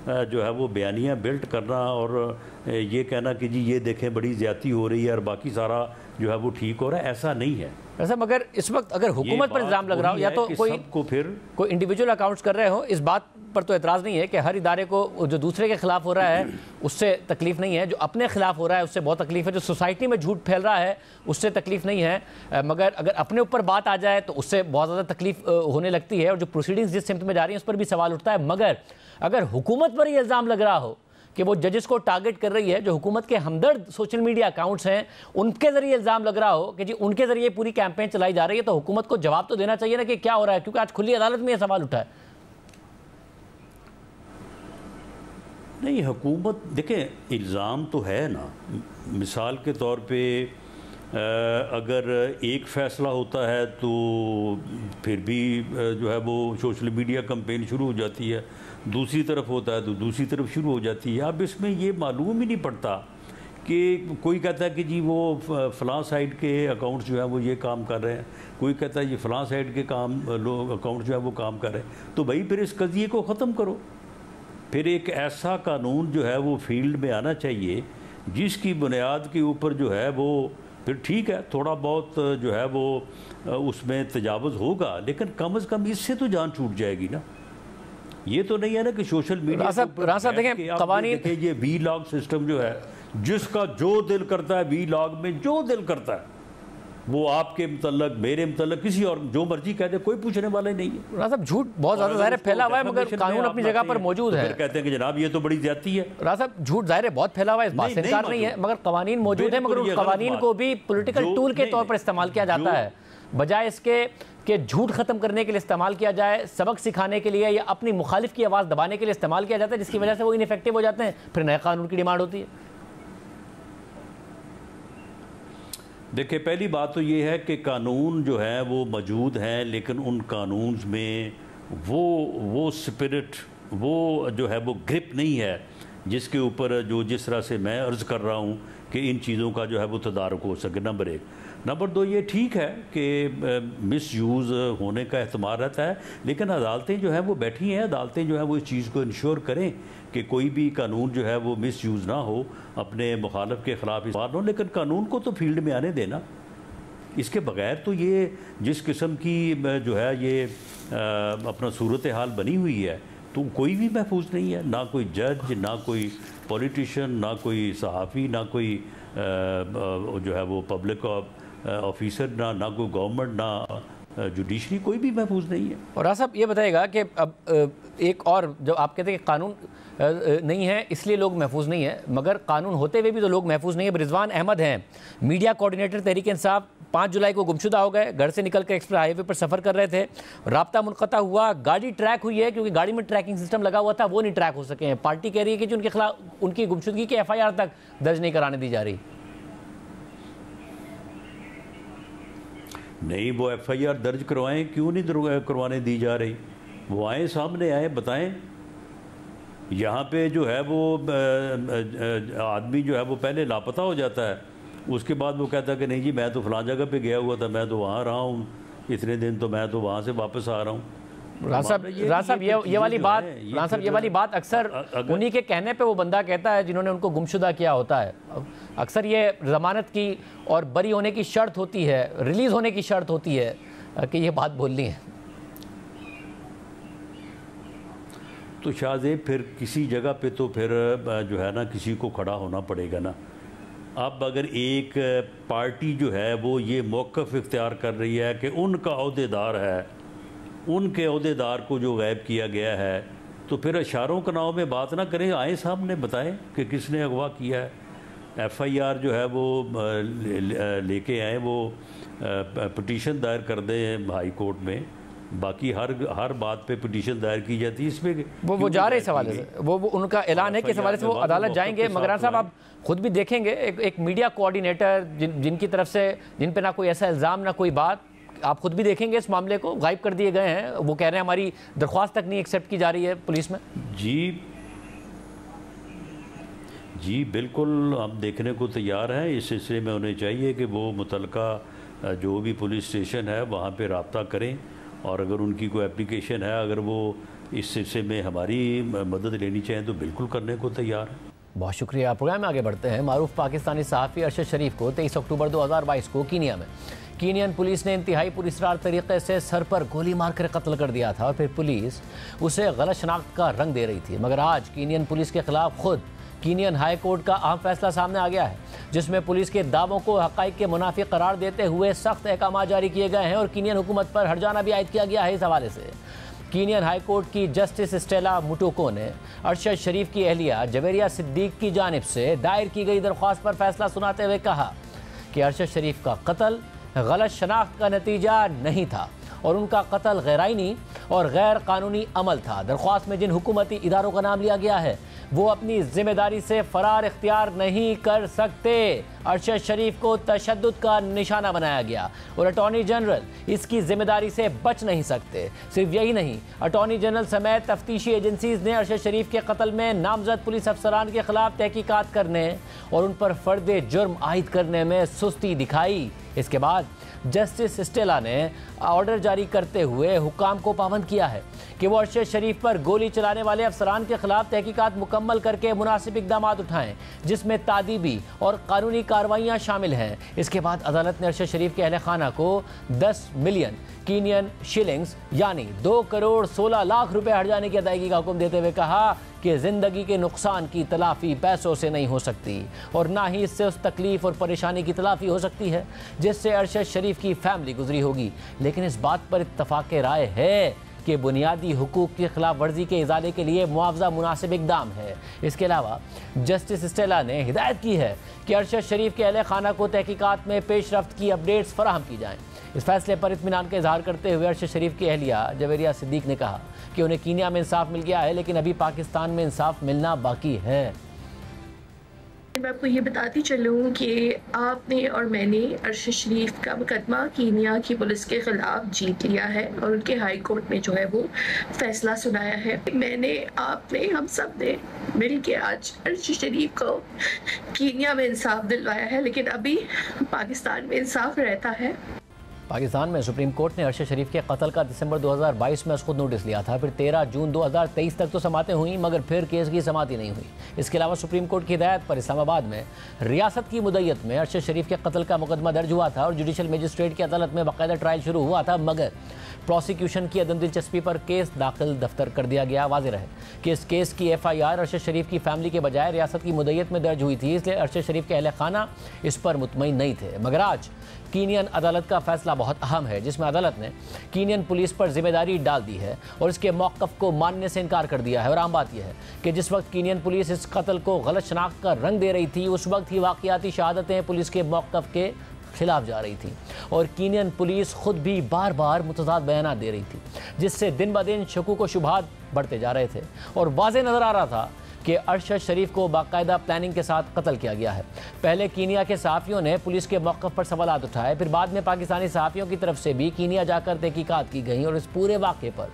C: जो है वो बयानियाँ बिल्ट करना और ये कहना कि जी ये देखें बड़ी ज़्यादती हो रही है और बाकी सारा जो है वो ठीक हो रहा है, ऐसा नहीं है।
A: ऐसा मगर इस वक्त अगर हुकूमत पर इल्ज़ाम लग रहा हो या तो कोई इंडिविजुअल अकाउंट्स कर रहे हो, इस बात पर तो एतराज़ नहीं है कि हर इदारे को जो दूसरे के खिलाफ हो रहा है उससे तकलीफ नहीं है, जो अपने खिलाफ हो रहा है उससे बहुत तकलीफ है, जो सोसाइटी में झूठ फैल रहा है उससे तकलीफ नहीं है, मगर अगर अपने ऊपर बात आ जाए तो उससे बहुत ज़्यादा तकलीफ होने लगती है और जो प्रोसीडिंग्स जिस सिमत में जा रही हैं उस पर भी सवाल उठता है। मगर अगर हुकूमत पर ये इल्ज़ाम लग रहा हो कि वो जजेस को टारगेट कर रही है, जो हुकूमत के हमदर्द सोशल मीडिया अकाउंट्स हैं उनके ज़रिए इल्ज़ाम लग रहा हो कि जी उनके ज़रिए पूरी कैंपेन चलाई जा रही है, तो हुकूमत को जवाब तो देना चाहिए ना कि क्या हो रहा है, क्योंकि आज खुली अदालत में ये सवाल उठा है।
C: नहीं, हुकूमत देखें इल्ज़ाम तो है ना, मिसाल के तौर पे अगर एक फ़ैसला होता है तो फिर भी जो है वो सोशल मीडिया कैंपेन शुरू हो जाती है, दूसरी तरफ होता है तो दूसरी तरफ शुरू हो जाती है। अब इसमें ये मालूम ही नहीं पड़ता कि कोई कहता है कि जी वो फ़लाँ साइड के अकाउंट्स जो है वो ये काम कर रहे हैं, कोई कहता है ये फ़लाँ साइड के काम लोग अकाउंट जो है वो काम कर रहे हैं। तो भाई फिर इस कज़िए को ख़त्म करो, फिर एक ऐसा कानून जो है वो फील्ड में आना चाहिए जिसकी बुनियाद के ऊपर जो है वो फिर ठीक है थोड़ा बहुत जो है वो उसमें तजावुज़ होगा, लेकिन कम से कम इससे तो जान छूट जाएगी ना। ये तो नहीं है ना कि सोशल मीडिया
A: देखें
C: ये वी लॉग सिस्टम जो है, जिसका जो दिल करता है वी लॉग में जो दिल करता है वो आपके मतलब मेरे मतलब किसी और जो मर्जी कह दे, कोई पूछने वाला ही नहीं है।
A: साहब झूठ बहुत ज़्यादा ज़ाहिर फैला हुआ है मगर कानून अपनी जगह पर मौजूद है।
C: कहते हैं कि जनाब ये तो बड़ी ज्यादती है।
A: साहब झूठ ज़ाहिर है बहुत फैला हुआ है, इस बात से इनकार नहीं है, मगर कवानीन मौजूद है, मगर उन कवानीन को भी पॉलिटिकल टूल के तौर पर इस्तेमाल किया जाता है, बजाय इसके कि झूठ खत्म करने के लिए इस्तेमाल किया जाए, सबक सिखाने के लिए या अपनी मुखालिफ की आवाज़ दबाने के लिए इस्तेमाल किया जाता है, जिसकी वजह से वो इनफेक्टिव हो जाते हैं, फिर नए कानून की डिमांड होती है।
C: देखिए पहली बात तो ये है कि कानून जो है वो मौजूद हैं, लेकिन उन कानून में वो स्पिरिट वो जो है वो ग्रिप नहीं है जिसके ऊपर जो जिस तरह से मैं अर्ज़ कर रहा हूँ कि इन चीज़ों का जो है वो तदारुक हो सके। नंबर 1। नंबर 2, ये ठीक है कि मिस यूज़ होने का एहतमाल रहता है, लेकिन अदालतें जो हैं वो बैठी हैं, अदालतें जो हैं वो इस चीज़ को इंश्योर करें कि कोई भी कानून जो है वो मिस यूज़ ना हो, अपने मुखालफ के ख़िलाफ़ इस्तेमाल हो, लेकिन कानून को तो फील्ड में आने देना। इसके बगैर तो ये जिस किस्म की जो है ये अपना सूरत हाल बनी हुई है, तो कोई भी महफूज नहीं है, ना कोई जज, ना कोई पॉलिटिशियन, ना कोई सहाफ़ी, ना कोई जो है वो पब्लिक ऑफिसर, ना कोई गवर्नमेंट, ना जुडिशरी, कोई भी महफूज नहीं है।
A: और राज साहब ये बताइएगा कि अब एक और जो आप कहते हैं कि कानून नहीं है इसलिए लोग महफूज नहीं है, मगर कानून होते हुए भी तो लोग महफूज नहीं है। रिजवान अहमद हैं, मीडिया कोऑर्डिनेटर तहरीक इंसाफ, 5 जुलाई को गुमशुदा हो गए, घर से निकल कर एक्सप्रेस हाईवे पर सफ़र कर रहे थे, राब्ता मुनक़ता हुआ, गाड़ी ट्रैक हुई है क्योंकि गाड़ी में ट्रैकिंग सिस्टम लगा हुआ था, वो नहीं ट्रैक हो सके हैं। पार्टी कह रही है कि जो उनके खिलाफ उनकी गुमशुदगी की FIR तक दर्ज नहीं कराने दी जा रही।
C: नहीं, वो FIR दर्ज करवाएं, क्यों नहीं करवाने दी जा रही? वो आए, सामने आए, बताएं। यहाँ पे जो है वो आदमी जो है वो पहले लापता हो जाता है, उसके बाद वो कहता है कि नहीं जी मैं तो फलां जगह पे गया हुआ था, मैं तो वहाँ रहा हूँ इतने दिन, तो मैं तो वहाँ से वापस आ रहा हूँ।
A: राज साहब ये वाली बात अक्सर उन्हीं के कहने पे वो बंदा कहता है जिन्होंने उनको गुमशुदा किया होता है। अक्सर ये जमानत की और बरी होने की शर्त होती है, रिलीज होने की शर्त होती है कि ये बात बोलनी है।
C: तो शाहजेब फिर किसी जगह पे तो फिर जो है ना किसी को खड़ा होना पड़ेगा ना। अब अगर एक पार्टी जो है वो ये मौक़िफ़ इख्तियार कर रही है कि उनका अहदेदार है, उनके अहदेदार को जो गायब किया गया है, तो फिर इशारों के नाव में बात ना करें, आए सामने बताएं कि किसने अगवा किया है। FIR जो है वो लेके आए, वो पिटीशन दायर कर दें हाई कोर्ट में। बाकी हर बात पे पिटीशन दायर की जाती है, इसमें
A: वो जा रहे इस हवाले से, वो उनका ऐलान है कि इस हवाले से वो अदालत जाएंगे। मगर साहब आप खुद भी देखेंगे एक मीडिया कोऑर्डिनेटर जिनकी तरफ से जिन पे ना कोई ऐसा इल्ज़ाम ना कोई बात, आप खुद भी देखेंगे इस मामले को गायब कर दिए गए हैं। वो कह रहे हैं हमारी दरख्वास्त तक नहीं एक्सेप्ट की जा रही है पुलिस में।
C: जी बिल्कुल, हम देखने को तैयार हैं। इस सिलसिले में उन्हें चाहिए कि वो मुतलका जो भी पुलिस स्टेशन है वहाँ पे रब्ता करें, और अगर उनकी कोई एप्लीकेशन है, अगर वो इस सिलसिले में हमारी मदद लेनी चाहें तो बिल्कुल करने को तैयार है।
A: बहुत शुक्रिया। प्रोग्राम में आगे बढ़ते हैं। मारूफ पाकिस्तानी सहाफ़ी अरशद शरीफ को 23 अक्टूबर 2022 को कीनिया में कीनियन पुलिस ने इंतहाई पुरस्रार तरीके से सर पर गोली मारकर कत्ल कर दिया था और फिर पुलिस उसे गलत शनाख्त का रंग दे रही थी। मगर आज कीनियन पुलिस के खिलाफ खुद कीनियन हाई कोर्ट का अहम फैसला सामने आ गया है, जिसमें पुलिस के दावों को हक़ाइक़ के मुनाफिक करार देते हुए सख्त अहकाम जारी किए गए हैं और कीनियन हुकूमत पर हर्जाना भी आयद किया गया है। इस हवाले से कीनियन हाई कोर्ट की जस्टिस स्टेला मुटोको ने अरशद शरीफ की अहलिया जवेरिया सिद्दीक की जानिब से दायर की गई दरख्वास्त पर फैसला सुनाते हुए कहा कि अरशद शरीफ का कत्ल गलत शनाख्त का नतीजा नहीं था और उनका कत्ल गैराइनी और गैर कानूनी अमल था। दरख्वास्त में जिन हुकूमती इदारों का नाम लिया गया है वो अपनी जिम्मेदारी से फरार इख्तियार नहीं कर सकते। अरशद शरीफ को तशद्दुद का निशाना बनाया गया और अटॉर्नी जनरल इसकी जिम्मेदारी से बच नहीं सकते। सिर्फ यही नहीं, अटॉर्नी जनरल समेत तफ्तीशी एजेंसीज ने अरशद शरीफ के कत्ल में नामजद पुलिस अफसरान के खिलाफ तहकीकात करने और उन पर फर्द जुर्म आयद करने में सुस्ती दिखाई। इसके बाद जस्टिस स्टेला ने ऑर्डर जारी करते हुए हुकाम को पाबंद किया है कि वो अरशद शरीफ पर गोली चलाने वाले अफसरान के खिलाफ तहकीकात मुकम्मल करके मुनासिब इक़दाम उठाएं, जिसमें तादीबी और कानूनी कार्रवाइयाँ शामिल हैं। इसके बाद अदालत ने अरशद शरीफ के अहले खाना को 10 मिलियन कीनियन शिलिंग्स यानी 2 करोड़ 16 लाख रुपए हर्जाने की अदायगी का हुक्म देते हुए कहा कि ज़िंदगी के नुकसान की तलाफ़ी पैसों से नहीं हो सकती और ना ही इससे उस तकलीफ़ और परेशानी की तलाफ़ी हो सकती है जिससे अरशद शरीफ की फैमिली गुजरी होगी। लेकिन इस बात पर इत्तफ़ाक़ राय है कि बुनियादी हुकूक की खिलाफ वर्जी के इजाले के लिए मुआवजा मुनासिब इक़दाम है। इसके अलावा जस्टिस स्टेला ने हिदायत की है कि अरशद शरीफ के अहले खाना को तहकीकात में पेशरफ्त की अपडेट्स फराहम की जाएँ। इस फैसले पर इत्मीनान का इजहार करते हुए अरशद शरीफ की अहलिया जवेरिया सिद्दीक ने कहा कि उन्हें कीनिया में इंसाफ मिल गया है, लेकिन अभी पाकिस्तान में इंसाफ मिलना बाकी है।
D: मैं आपको ये बताती चलूँ कि आपने और मैंने अरशद शरीफ का मुकदमा कीनिया की पुलिस के खिलाफ जीत लिया है और उनके हाई कोर्ट में जो है वो फैसला सुनाया है। मैंने, आपने, हम सब ने मिल के आज अरशद शरीफ को कीनिया में इंसाफ दिलवाया है, लेकिन अभी पाकिस्तान में इंसाफ रहता है।
A: पाकिस्तान में सुप्रीम कोर्ट ने अरशद शरीफ के कत्ल का दिसंबर 2022 में खुद नोटिस लिया था। फिर 13 जून 2023 तक तो समातें हुई, मगर फिर केस की समाती नहीं हुई। इसके अलावा सुप्रीम कोर्ट की हिदायत पर इस्लामाबाद में रियासत की मुद्दत में अरशद शरीफ के कत्ल का मुकदमा दर्ज हुआ था और जुडिशल मजिस्ट्रेट की अदालत में बाकायदा ट्रायल शुरू हुआ था, मगर प्रोसिक्यूशन की अदम दिलचस्पी पर केस दाखिल दफ्तर कर दिया गया। वाज़ेह रहे कि इस केस की FIR अरशद शरीफ की फैमिली के बजाय रियासत की मुद्दत में दर्ज हुई थी, इसलिए अरशद शरीफ के अहले खाना इस पर मुतमईन नहीं थे। मगर आज कीनियन अदालत का फैसला बहुत अहम है, जिसमें अदालत ने कीनियन पुलिस पर जिम्मेदारी डाल दी है और इसके मौक़िफ़ को मानने से इनकार कर दिया है। और आम बात यह है कि जिस वक्त कीनियन पुलिस इस कत्ल को गलत शनाख्त का रंग दे रही थी, उस वक्त ही वाक़ियाती शहादतें पुलिस के मौक़िफ़ के खिलाफ जा रही थी और कीनियन पुलिस खुद भी बार बार मुतज़ाद बयान दे रही थी, जिससे दिन ब दिन शकूक व शुबहात बढ़ते जा रहे थे और वाज़ेह नज़र आ रहा था कि अरशद शरीफ को बाकायदा प्लानिंग के साथ कत्ल किया गया है। पहले कीनिया के सहाफ़ियों ने पुलिस के मौक़िफ़ पर सवालात उठाए, फिर बाद में पाकिस्तानी सहाफ़ियों की तरफ से भी कीनिया जाकर तहकीकात की गई और इस पूरे वाक़े पर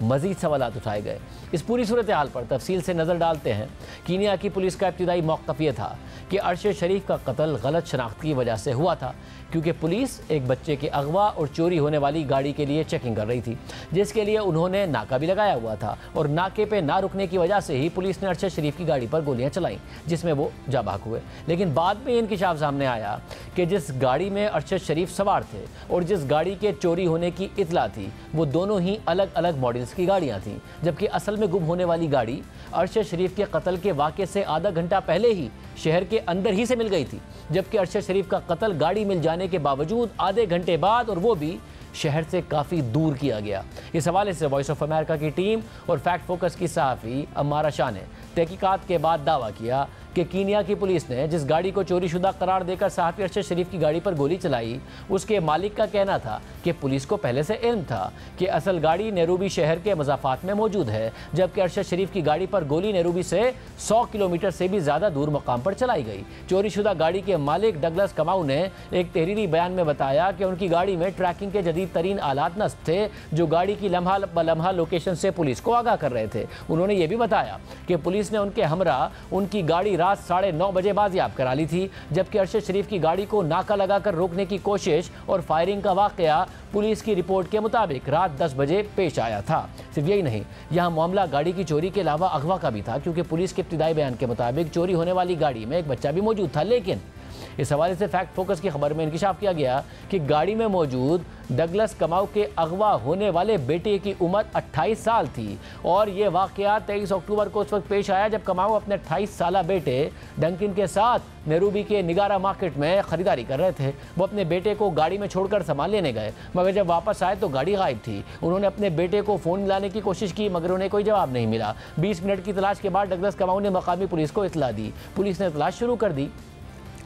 A: मज़ीद सवालात उठाए गए। इस पूरी सूरत हाल पर तफसील से नज़र डालते हैं। कीनिया की पुलिस का इब्तिदाई मौक़िफ़ ये था कि अरशद शरीफ का कत्ल गलत शनाख्त की वजह से हुआ था, क्योंकि पुलिस एक बच्चे के अगवा और चोरी होने वाली गाड़ी के लिए चेकिंग कर रही थी, जिसके लिए उन्होंने नाका भी लगाया हुआ था और नाके पे ना रुकने की वजह से ही पुलिस ने अरशद शरीफ की गाड़ी पर गोलियां चलाईं, जिसमें वो जा भाग हुए। लेकिन बाद में इंकिशाफ सामने आया कि जिस गाड़ी में अरशद शरीफ सवार थे और जिस गाड़ी के चोरी होने की इतला थी, वो दोनों ही अलग अलग मॉडल्स की गाड़ियाँ थीं, जबकि असल में गुम होने वाली गाड़ी अरशद शरीफ के कत्ल के वाक़े से आधा घंटा पहले ही शहर के अंदर ही से मिल गई थी, जबकि अरशद शरीफ का कत्ल गाड़ी मिल जाने के बावजूद आधे घंटे बाद, और वो भी शहर से काफ़ी दूर किया गया। इस हवाले से वॉइस ऑफ अमेरिका की टीम और फैक्ट फोकस की सहाफ़ी अमारा शाह ने तहकीकात के बाद दावा किया कि कीनिया की पुलिस ने जिस गाड़ी को चोरीशुदा करार देकर सहाफ़ी अरशद शरीफ की गाड़ी पर गोली चलाई, उसके मालिक का कहना था कि पुलिस को पहले से इल्म था कि असल गाड़ी नैरोबी शहर के मज़ाफ़ात में मौजूद है, जबकि अरशद शरीफ की गाड़ी पर गोली नैरोबी से 100 किलोमीटर से भी ज़्यादा दूर मकाम पर चलाई गई। चोरीशुदा गाड़ी के मालिक डगलस कमाऊ ने एक तहरीरी बयान में बताया कि उनकी गाड़ी में ट्रैकिंग के जदीद तरीन आलात नस्ब थे, जो गाड़ी की लम्हा ब लम्हा लोकेशन से पुलिस को आगाह कर रहे थे। उन्होंने ये भी बताया कि पुलिस ने उनके हमरा उनकी गाड़ी रात 9:30 बजे बाजियाब करा ली थी, जबकि अरशद शरीफ की गाड़ी को नाका लगाकर रोकने की कोशिश और फायरिंग का वाकया पुलिस की रिपोर्ट के मुताबिक रात 10 बजे पेश आया था। सिर्फ यही नहीं, यहाँ मामला गाड़ी की चोरी के अलावा अगवा का भी था, क्योंकि पुलिस के इब्तिदाई बयान के मुताबिक चोरी होने वाली गाड़ी में एक बच्चा भी मौजूद था। लेकिन इस हवाले से फैक्ट फोकस की खबर में इंकिशाफ किया गया कि गाड़ी में मौजूद डगलस कमाऊ के अगवा होने वाले बेटे की उम्र 28 साल थी और ये वाकया 23 अक्टूबर को उस वक्त पेश आया जब कमाऊ अपने 28 साला बेटे डंकिन के साथ नैरोबी के निगारा मार्केट में खरीदारी कर रहे थे। वो अपने बेटे को गाड़ी में छोड़कर सामान लेने गए, मगर जब वापस आए तो गाड़ी गायब थी। उन्होंने अपने बेटे को फ़ोन मिलाने की कोशिश की, मगर उन्हें कोई जवाब नहीं मिला। 20 मिनट की तलाश के बाद डगलस कमाऊ ने मकामी पुलिस को इतला दी। पुलिस ने तलाश शुरू कर दी,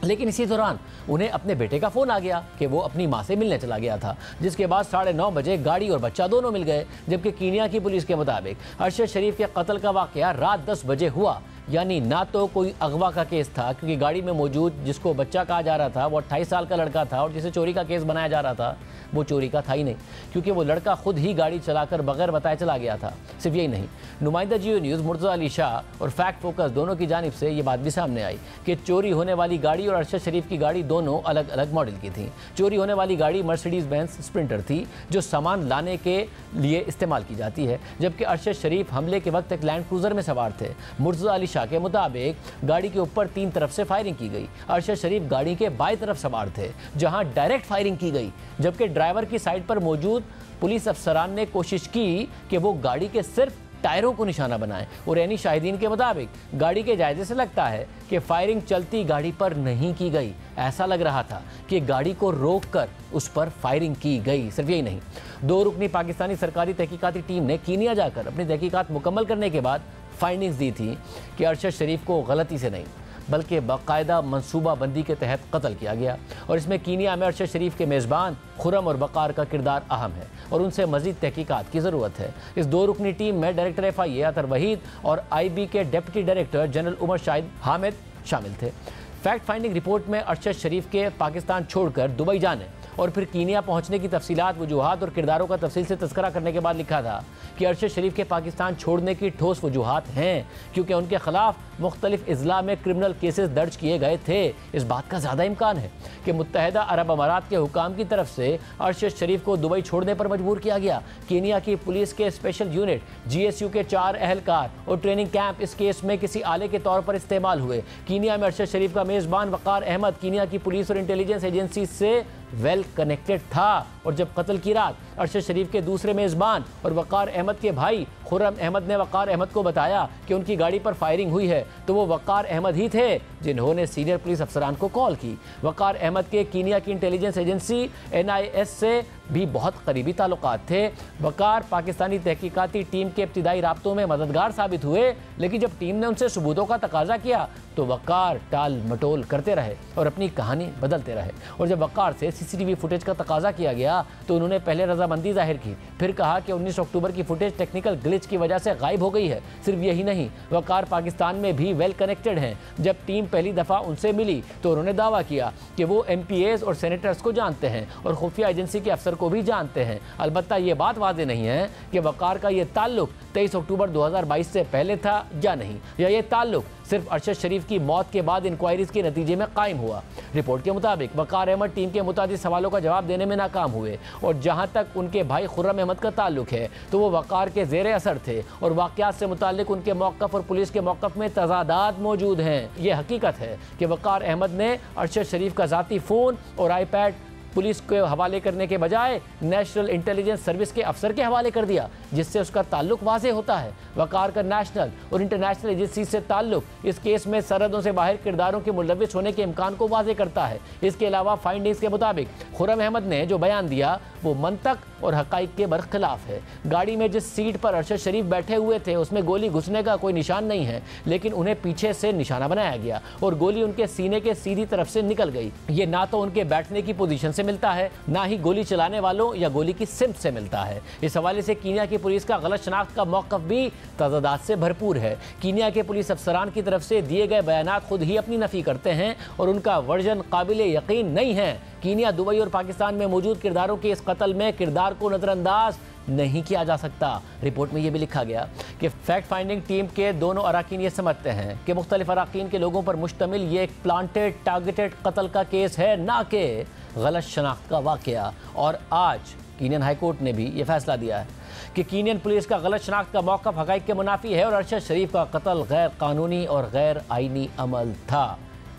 A: लेकिन इसी दौरान उन्हें अपने बेटे का फ़ोन आ गया कि वो अपनी मां से मिलने चला गया था, जिसके बाद 9:30 बजे गाड़ी और बच्चा दोनों मिल गए। जबकि कीनिया की पुलिस के मुताबिक अरशद शरीफ के कत्ल का वाकया रात 10 बजे हुआ, यानी ना तो कोई अगवा का केस था, क्योंकि गाड़ी में मौजूद जिसको बच्चा कहा जा रहा था वो 28 साल का लड़का था, और जिसे चोरी का केस बनाया जा रहा था वो चोरी का था ही नहीं, क्योंकि वो लड़का खुद ही गाड़ी चलाकर बगैर बताए चला गया था। सिर्फ यही नहीं, नुमाइंदा जियो न्यूज़ मुर्तज़ा अली शाह और फैक्ट फोकस दोनों की जानिब से ये बात भी सामने आई कि चोरी होने वाली गाड़ी और अरशद शरीफ की गाड़ी दोनों अलग अलग मॉडल की थी। चोरी होने वाली गाड़ी मर्सिडीज़ बेंज स्प्रिंटर थी, जो सामान लाने के लिए इस्तेमाल की जाती है, जबकि अरशद शरीफ हमले के वक्त एक लैंड क्रूज़र में सवार थे। मुर्तज़ा अली शाह के मुताबिक गाड़ी के ऊपर 3 तरफ से फायरिंग की गई। अरशद शरीफ गाड़ी के बाएं तरफ सवार थे, जहां डायरेक्ट फायरिंग की गई, जबकि ड्राइवर की साइड पर मौजूद पुलिस अफसरान ने कोशिश की कि वो गाड़ी के सिर्फ टायरों को निशाना बनाएं। और यानी शाहिदीन के मुताबिक गाड़ी के जायजे से लगता है कि फायरिंग चलती गाड़ी पर नहीं की गई। ऐसा लग रहा था कि गाड़ी को रोककर उस पर फायरिंग की गई। सिर्फ यही नहीं, 2 रुकनी पाकिस्तानी सरकारी तहकीकाती टीम ने कीनिया जाकर अपनी तहकीकात मुकम्मल करने के बाद फाइंडिंग्स दी थी कि अरशद शरीफ को गलती से नहीं बल्कि बाकायदा मनसूबा बंदी के तहत कत्ल किया गया, और इसमें कीनिया में अरशद शरीफ के मेज़बान खुरम और बकार का किरदार अहम है और उनसे मज़ीद तहकीकात की ज़रूरत है। इस 2 रुकनी टीम में डायरेक्टर FIA अतर वहीद और IB के deputy director general Umar Shahid Hamid शामिल थे। फैक्ट फाइंडिंग रिपोर्ट में अरशद शरीफ के पाकिस्तान छोड़कर दुबई जाने और फिर कीनिया पहुंचने की तफसीलात, वजूहात और किरदारों का तफसील से तस्करा करने के बाद लिखा था कि अरशद शरीफ के पाकिस्तान छोड़ने की ठोस वजूहात हैं क्योंकि उनके खिलाफ मुख्तलिफ अजला में क्रिमिनल केसेस दर्ज किए गए थे। इस बात का ज़्यादा इम्कान है कि मुत्तहदा अरब अमारात के हुकाम की तरफ से अरशद शरीफ को दुबई छोड़ने पर मजबूर किया गया। कीनिया की पुलिस के स्पेशल यूनिट GSU के 4 अहलकार और ट्रेनिंग कैंप इस केस में किसी आले के तौर पर इस्तेमाल हुए। कीनिया में अरशद शरीफ का मेज़बान वक़ार अहमद कीनिया की पुलिस और इंटेलिजेंस एजेंसी से वेल कनेक्टेड था और जब कत्ल की रात अरशद शरीफ के दूसरे मेज़बान और वक़ार अहमद के भाई खुर्रम अहमद ने वक़ार अहमद को बताया कि उनकी गाड़ी पर फायरिंग हुई है तो वो वक़ार अहमद ही थे जिन्होंने सीनियर पुलिस अफसरान को कॉल की। वक़ार अहमद के कीनिया की इंटेलिजेंस एजेंसी NIS से भी बहुत करीबी ताल्लुकात थे। वक़ार पाकिस्तानी तहकीकाती टीम के इब्तिदाई राब्तों में मददगार साबित हुए, लेकिन जब टीम ने उनसे सबूतों का तकाजा किया तो वक़ार टाल मटोल करते रहे और अपनी कहानी बदलते रहे। और जब वक़ार से CCTV फुटेज का तकाजा किया गया तो उन्होंने पहले रजामंदी जाहिर की, फिर कहा कि 19 अक्टूबर की फुटेज टेक्निकल ग्लिच की वजह से गायब हो गई है। सिर्फ यही नहीं, वक़ार पाकिस्तान में भी वेल कनेक्टेड हैं। जब टीम पहली दफ़ा उनसे मिली तो उन्होंने दावा किया कि वो MPAs और सेनेटर्स को जानते हैं और खुफिया एजेंसी के अफसर को भी जानते हैं। अलबत्ता ये बात वाज़ेह नहीं है कि वक़ार का ये ताल्लुक 23 अक्टूबर 2022 से पहले था या नहीं, या ये ताल्लुक सिर्फ अरशद शरीफ की मौत के बाद इंक्वायरीज के नतीजे में कायम हुआ। रिपोर्ट के मुताबिक वक़ार अहमद टीम के मुताबिक सवालों का जवाब देने में नाकाम हुए और जहां तक उनके भाई खुर्रम अहमद का ताल्लुक है तो वो वक़ार के ज़ेर असर थे और वाक़यात से मुताल्लिक उनके मौक़िफ़ और पुलिस के मौक़िफ़ में तज़ादात मौजूद हैं। ये हकीकत है कि वक़ार अहमद ने अरशद शरीफ का ज़ाती फ़ोन और iPad पुलिस के हवाले करने के बजाय नेशनल इंटेलिजेंस सर्विस के अफसर के हवाले कर दिया, जिससे उसका ताल्लुक वाज़ेह होता है। वक़ार का नेशनल और इंटरनेशनल एजेंसी से ताल्लुक इस केस में सरहदों से बाहर किरदारों के मुलविस होने के इम्कान को वाज़ेह करता है। इसके अलावा फाइंडिंग्स के मुताबिक खुर्रम अहमद ने जो बयान दिया वो मंतक और हक़ाइक़ के बरखिलाफ है। गाड़ी में जिस सीट पर अरशद शरीफ बैठे हुए थे उसमें गोली घुसने का कोई निशान नहीं है, लेकिन उन्हें पीछे से निशाना बनाया गया और गोली उनके सीने के सीधी तरफ से निकल गई। ये ना तो उनके बैठने की पोजीशन से मिलता है, ना ही गोली चलाने वालों या गोली की सिमत से मिलता है। इस हवाले से कीनिया की पुलिस का गलत शनाख्त का मौक़िफ़ भी तज़ादात से भरपूर है। कीनिया के पुलिस अफसरान की तरफ से दिए गए बयानात खुद ही अपनी नफ़ी करते हैं और उनका वर्जन काबिल यकीन नहीं है। कीनिया, दुबई और पाकिस्तान में मौजूद किरदारों के इस कत्ल में किरदार को नज़रअंदाज नहीं किया जा सकता। रिपोर्ट में यह भी लिखा गया कि फैक्ट फाइंडिंग टीम के दोनों अराकीन ये समझते हैं कि मुख्तलिफ अराकीन के लोगों पर मुश्तमिल ये एक प्लांटेड टारगेटेड कत्ल का केस है, ना कि गलत शनाख्त का वाक़या। और आज कीनियन हाई कोर्ट ने भी ये फैसला दिया है कि कीनियन पुलिस का गलत शनाख्त का मौक़िफ़ हक़ाइक़ के मुनाफी है और अरशद शरीफ का कत्ल गैर कानूनी और गैर आइनी अमल था।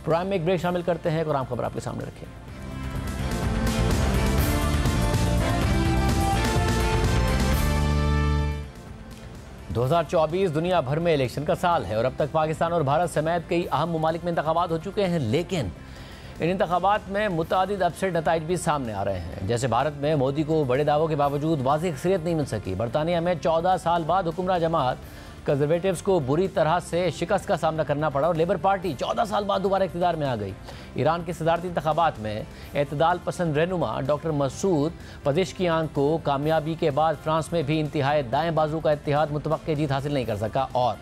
A: प्रोग्राम में एक ब्रेक शामिल करते हैं और आम खबर आपके सामने रखें। दो 2024 दुनिया भर में इलेक्शन का साल है और अब तक पाकिस्तान और भारत समेत कई अहम ममालिक में इंतखाबात हो चुके हैं, लेकिन इन इंतखाबात में मुतादिद अपसेट नताइज भी सामने आ रहे हैं। जैसे भारत में मोदी को बड़े दावों के बावजूद वाज़ेह अक्सरियत नहीं मिल सकी। बरतानिया में 14 साल बाद हुक्मरान जमात कंजर्वेटिव्स को बुरी तरह से शिकस्त का सामना करना पड़ा और लेबर पार्टी 14 साल बाद दोबारा इक़्तिदार में आ गई। ईरान के सदारती इंतखाबात में एतदाल पसंद रहनुमा डॉक्टर मसूद पज़ेश्कियान को कामयाबी के बाद फ्रांस में भी इंतहाई दाएँ बाजू का इत्तेहाद मुतवक्के जीत हासिल नहीं कर सका और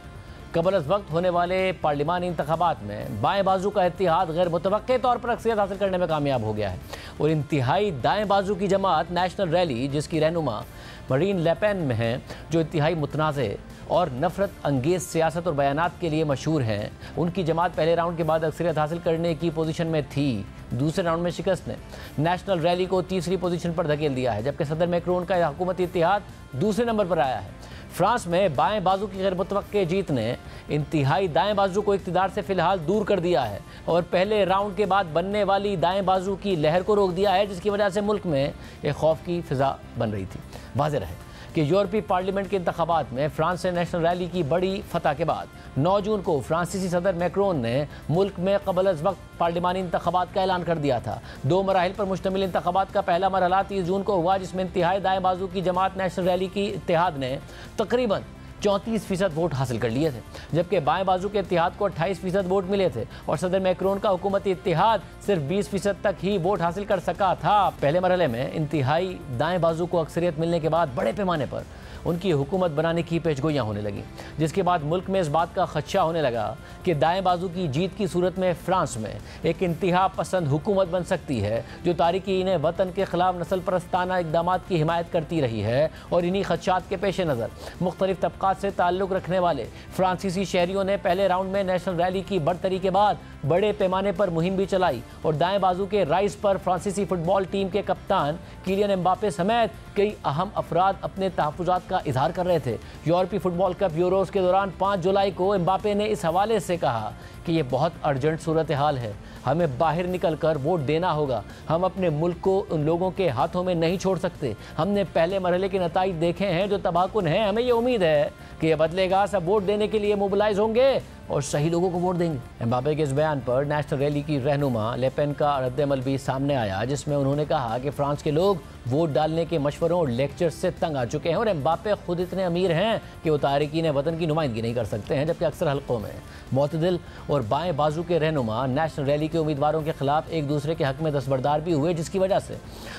A: कबल अज़ वक्त होने वाले पार्लिमानी इंतखाबात में बाएँ बाजू का इत्तेहाद गैर मुतवक्के तौर पर अक्सरियत हासिल करने में कामयाब हो गया है। और इंतहाई दाएँ बाजू की जमात नेशनल रैली, जिसकी रहनुमा मरीन लेपेन में हैं, जो इंतहाई मुतनाज़े और नफरत अंगेज़ सियासत और बयानात के लिए मशहूर हैं, उनकी जमात पहले राउंड के बाद अक्सरियत हासिल करने की पोजीशन में थी। दूसरे राउंड में शिकस्त ने नेशनल रैली को तीसरी पोजीशन पर धकेल दिया है, जबकि सदर मैक्रोन का हुकूमती इत्तेहाद दूसरे नंबर पर आया है। फ्रांस में बाएं बाजू की गैर मुतवक्के जीत ने इंतहाई दाएं बाजू को इक़्तिदार से फिलहाल दूर कर दिया है और पहले राउंड के बाद बनने वाली दाएं बाजू की लहर को रोक दिया है, जिसकी वजह से मुल्क में एक खौफ की फिजा बन रही थी। वाज़ेह रहे कि यूरोपीय पार्लियामेंट के इंतखाबात में फ्रांस से नेशनल रैली की बड़ी फतह के बाद 9 जून को फ्रांसीसी सदर मैक्रोन ने मुल्क में कबल अज़ वक्त पार्लिमानी इंतखाबात का ऐलान कर दिया था। 2 मराहिल पर मुश्तमिल इंतखाबात का पहला मरहला 30 जून को हुआ, जिसमें इंतहाई दाएँ बाजू की जमात नेशनल रैली की इत्तेहाद ने तकरीबन 34% वोट हासिल कर लिए थे, जबकि बाएं बाजू के इत्तेहाद को 28% वोट मिले थे और सदर मैक्रोन का हुकूमती इत्तेहाद सिर्फ 20% तक ही वोट हासिल कर सका था। पहले मरहले में इंतहाई दाएं बाजू को अक्सरियत मिलने के बाद बड़े पैमाने पर उनकी हुकूमत बनाने की पेशगोइयाँ होने लगी, जिसके बाद मुल्क में इस बात का खदशा होने लगा कि दाएं बाजू की जीत की सूरत में फ्रांस में एक इंतहा पसंद हुकूमत बन सकती है जो तारिकीन वतन के खिलाफ नस्ल परस्ताना इक़दामात की हिमायत करती रही है। और इन्हीं खदशात के पेश नज़र मुख्तलिफ तबक़ात से ताल्लुक़ रखने वाले फ्रांसीसी शहरियों ने पहले राउंड में नेशनल रैली की बढ़तरी के बाद बड़े पैमाने पर मुहिम भी चलाई और दाएं बाजू के राइस पर फ्रांसीसी फुटबॉल टीम के कप्तान किलियन एम्बापे समेत कई अहम अफराद अपने तहफ़्फ़ुज़ात का इजहार कर रहे थे। यूरोपीय फुटबॉल कप यूरोस के दौरान 5 जुलाई को एम्बापे ने इस हवाले से कहा कि ये बहुत अर्जेंट सूरत हाल है, हमें बाहर निकल कर वोट देना होगा, हम अपने मुल्क को उन लोगों के हाथों में नहीं छोड़ सकते। हमने पहले मरहले के नताइज देखे हैं जो तबाहकुन हैं, हमें ये उम्मीद है कि यह बदलेगा, सब वोट देने के लिए मोबिलाइज होंगे और सही लोगों को वोट देंगे। एम्बापे के इस बयान पर नेशनल रैली की रहनुमा लेपेन का रद्द-ए-अमल भी सामने आया, जिसमें उन्होंने कहा कि फ्रांस के लोग वोट डालने के मशवरों और लेक्चर से तंग आ चुके हैं और एम्बापे खुद इतने अमीर हैं कि वो तारिकीन वतन की नुमाइंदगी नहीं कर सकते हैं, जबकि अक्सर हल्कों में मोतदिल और बाएं बाजू के रहनुमा नेशनल रैली के उम्मीदवारों के खिलाफ एक दूसरे के हक में दस्तबरदार भी हुए, जिसकी वजह से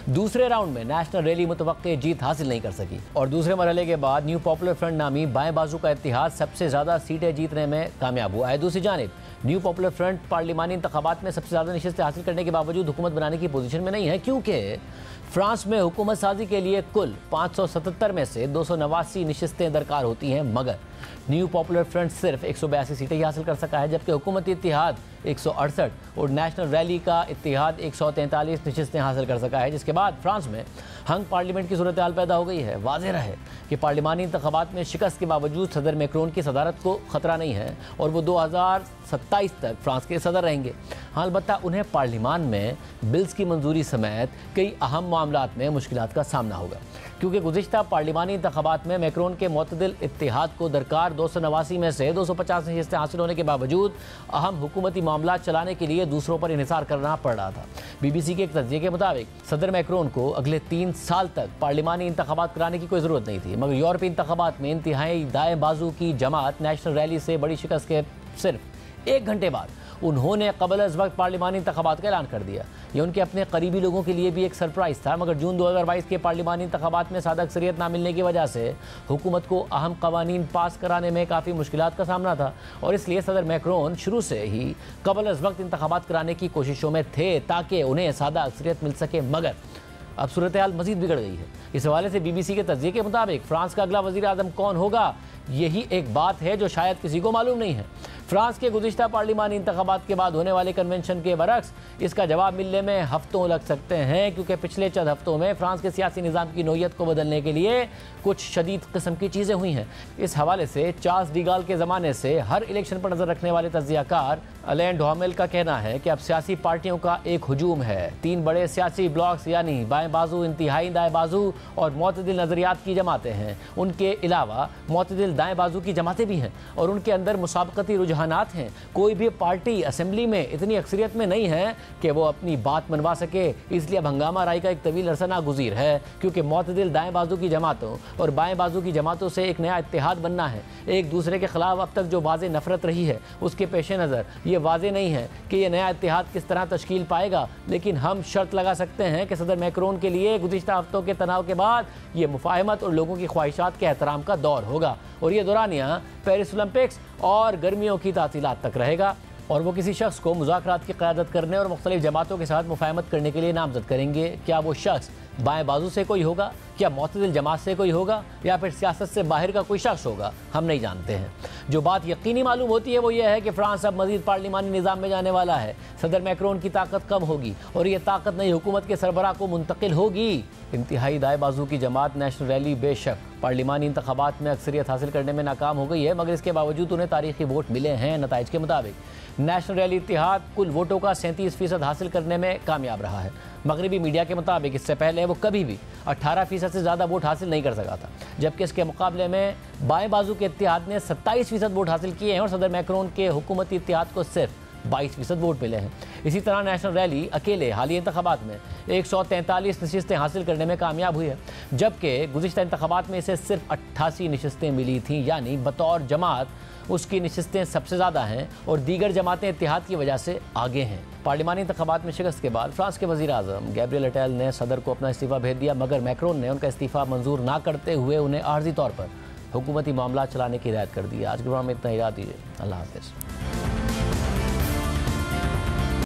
A: दूसरे राउंड में नेशनल रैली मुतवक्के जीत हासिल नहीं कर सकी। और दूसरे मरहले के बाद न्यू पॉपुलर फ्रंट नामी बाएं बाजू का इत्तेहाद सबसे ज़्यादा सीटें जीतने में कामयाब हुआ है। दूसरी जानिब न्यू पॉपुलर फ्रंट पार्लिमानी इंतखाबात में सबसे ज़्यादा नशिस्तें हासिल करने के बावजूद हुकूमत बनाने की पोजीशन में नहीं है, क्योंकि फ्रांस में हुकूमत साजी के लिए कुल 577 में से 289 नशिस्तें दरकार होती हैं, मगर न्यू पॉपुलर फ्रंट सिर्फ 182 सीटें ही हासिल कर सका है, जबकि हुकूमती इत्तेहाद 168 और नेशनल रैली का इत्तेहाद 143 नशिस्तें हासिल कर सका है, जिसके बाद फ्रांस में हंग पार्लियामेंट की सूरत हाल पैदा हो गई है। वाज़ेह रहे कि पार्लिमानी इंतखाबात में शिकस्त के बावजूद सदर मैक्रोन की सदारत को ख़तरा नहीं है और वो 2027 तक फ्रांस के सदर रहेंगे। हाँ, अलबत्ता उन्हें पार्लिमान में बिल्स की मंजूरी समेत कई अहम मामलात में मुश्किलात का सामना होगा, क्योंकि गुज़िश्ता पार्लिमानी इंतखाबात में मैक्रोन के मुतदिल इत्तेहाद को दरकार 289 में से 250 नशिस्तें हासिल होने के बावजूद अहम हुकूमती मामला चलाने के लिए दूसरों पर इन्हिसार करना पड़ रहा था। BBC के एक तज्ज़िये के मुताबिक सदर मैक्रोन को अगले 3 साल तक पार्लिमानी इंतखाबात कराने की कोई ज़रूरत नहीं थी, मगर यूरोपीय इंतखाबात में इंतहाई दाएं बाजू की जमात नेशनल रैली से बड़ी शिकस्त के सिर्फ 1 घंटे बाद उन्होंने क़बल अज़ वक्त पार्लिमानी इंतखाबात का ऐलान कर दिया। ये उनके अपने करीबी लोगों के लिए भी एक सरप्राइज़ था, मगर जून 2022 के पार्लिमानी इंतखाबात में सादा अक्सरियत ना मिलने की वजह से हुकूमत को अहम कवानीन पास कराने में काफ़ी मुश्किलात का सामना था और इसलिए सदर मैक्रोन शुरू से ही क़बल अज़ वक्त इंतखाबात कराने की कोशिशों में थे ताकि उन्हें सादा अक्सरियत मिल सके, मगर अब सूरत हाल मज़ीद बिगड़ गई है। इस हवाले से BBC के तज्ज़िये के मुताबिक फ्रांस का अगला वज़ीर आज़म कौन होगा, यही एक बात है जो शायद किसी को मालूम नहीं है। फ्रांस के गुज़िश्ता पार्लिमानी इंतखाबात के बाद होने वाले कन्वेंशन के बरक्स इसका जवाब मिलने में हफ्तों लग सकते हैं, क्योंकि पिछले चंद हफ्तों में फ्रांस के सियासी निज़ाम की नोयत को बदलने के लिए कुछ शदीद किस्म की चीज़ें हुई हैं। इस हवाले से चार्ल्स डी गाल के ज़माने से हर इलेक्शन पर नज़र रखने वाले तज्ज़ियाकार अलैन डोमेल का कहना है कि अब सियासी पार्टियों का एक हुजूम है। 3 बड़े सियासी ब्लॉक्स यानी बाएं बाजू, इंतहाई दाएं बाजू और मुतदिल नज़रियात की जमातें हैं। उनके अलावा मुतदिल दाएं बाजू की जमातें भी हैं और उनके अंदर मुसाबकती रुझानात हैं। कोई भी पार्टी असेंबली में इतनी अक्सरियत में नहीं है कि वो अपनी बात मनवा सके, इसलिए अब हंगामा राय का एक तवील अरसा नागुज़ीर है, क्योंकि मुतदिल दाएं बाजू की जमातों और बाएं बाजू की जमातों से एक नया इत्तेहाद बनना है। एक दूसरे के खिलाफ अब तक जो वाज़ेह नफरत रही है उसके पेश नज़र ये वाज़ेह नहीं है कि ये नया इत्तेहाद किस तरह तश्कील पाएगा, लेकिन हम शर्त लगा सकते हैं कि सदर मैक्रोन के लिए गुज़िश्ता हफ्तों के तनाव के बाद ये मुफाहमत और लोगों की ख्वाहिशात के एहतराम का दौर होगा और ये दौरानिया पेरिस ओलंपिक्स और गर्मियों की तातीलात तक रहेगा और वो किसी शख्स को मुज़ाकरात की क़यादत करने और मुख्तलिफ जमातों के साथ मुफाहमत करने के लिए नामज़द करेंगे। क्या वो शख्स बाएं बाजू से कोई होगा, क्या मुतदिल जमात से कोई होगा, या फिर सियासत से बाहर का कोई शख्स होगा, हम नहीं जानते हैं। जो बात यकीनी मालूम होती है वो ये है कि फ्रांस अब मज़ीद पार्लिमानी निज़ाम में जाने वाला है। सदर मैक्रोन की ताकत कम होगी और ये ताकत नई हुकूमत के सरबराह को मुंतकिल होगी। इंतहाई दाएं बाजू की जमात नेशनल रैली बेशक पार्लिमानी इंतखाबात में अक्सरियत हासिल करने में नाकाम हो गई है, मगर इसके बावजूद उन्हें तारीखी वोट मिले हैं। नताइज के मुताबिक नेशनल रैली इत्तेहाद कुल वोटों का 37% हासिल करने में कामयाब रहा है। मगरबी मीडिया के मुताबिक इससे पहले वो कभी भी 18% से ज़्यादा वोट हासिल नहीं कर सका था, जबकि इसके मुकाबले में बाएं बाजू के इत्तेहाद ने 27% वोट हासिल किए हैं और सदर मैक्रोन के हुकूमती इत्तेहाद को सिर्फ 22% वोट मिले हैं। इसी तरह नेशनल रैली अकेले हालिया इंतखाबात में 143 नशिस्तें हासिल करने में कामयाब हुई है, जबकि गुज़िश्ता इंतखाबात में इसे सिर्फ 88 नशिस्तें मिली थीं, यानी बतौर जमात उसकी नशिस्तें सबसे ज़्यादा हैं और दीगर जमातें इत्तेहाद की वजह से आगे हैं। पार्लिमानी इंतखाबात में शिकस्त के बाद फ्रांस के वज़ीर आज़म गैब्रियल अटैल ने सदर को अपना इस्तीफ़ा भेज दिया, मगर मैक्रोन ने उनका इस्तीफ़ा मंजूर ना करते हुए उन्हें आर्जी तौर पर हुकूमती मामला चलाने की हिदायत कर दी। आज के प्रोग्राम में इतना ही, याद दीजिए। अल्लाह हाफ़िज़।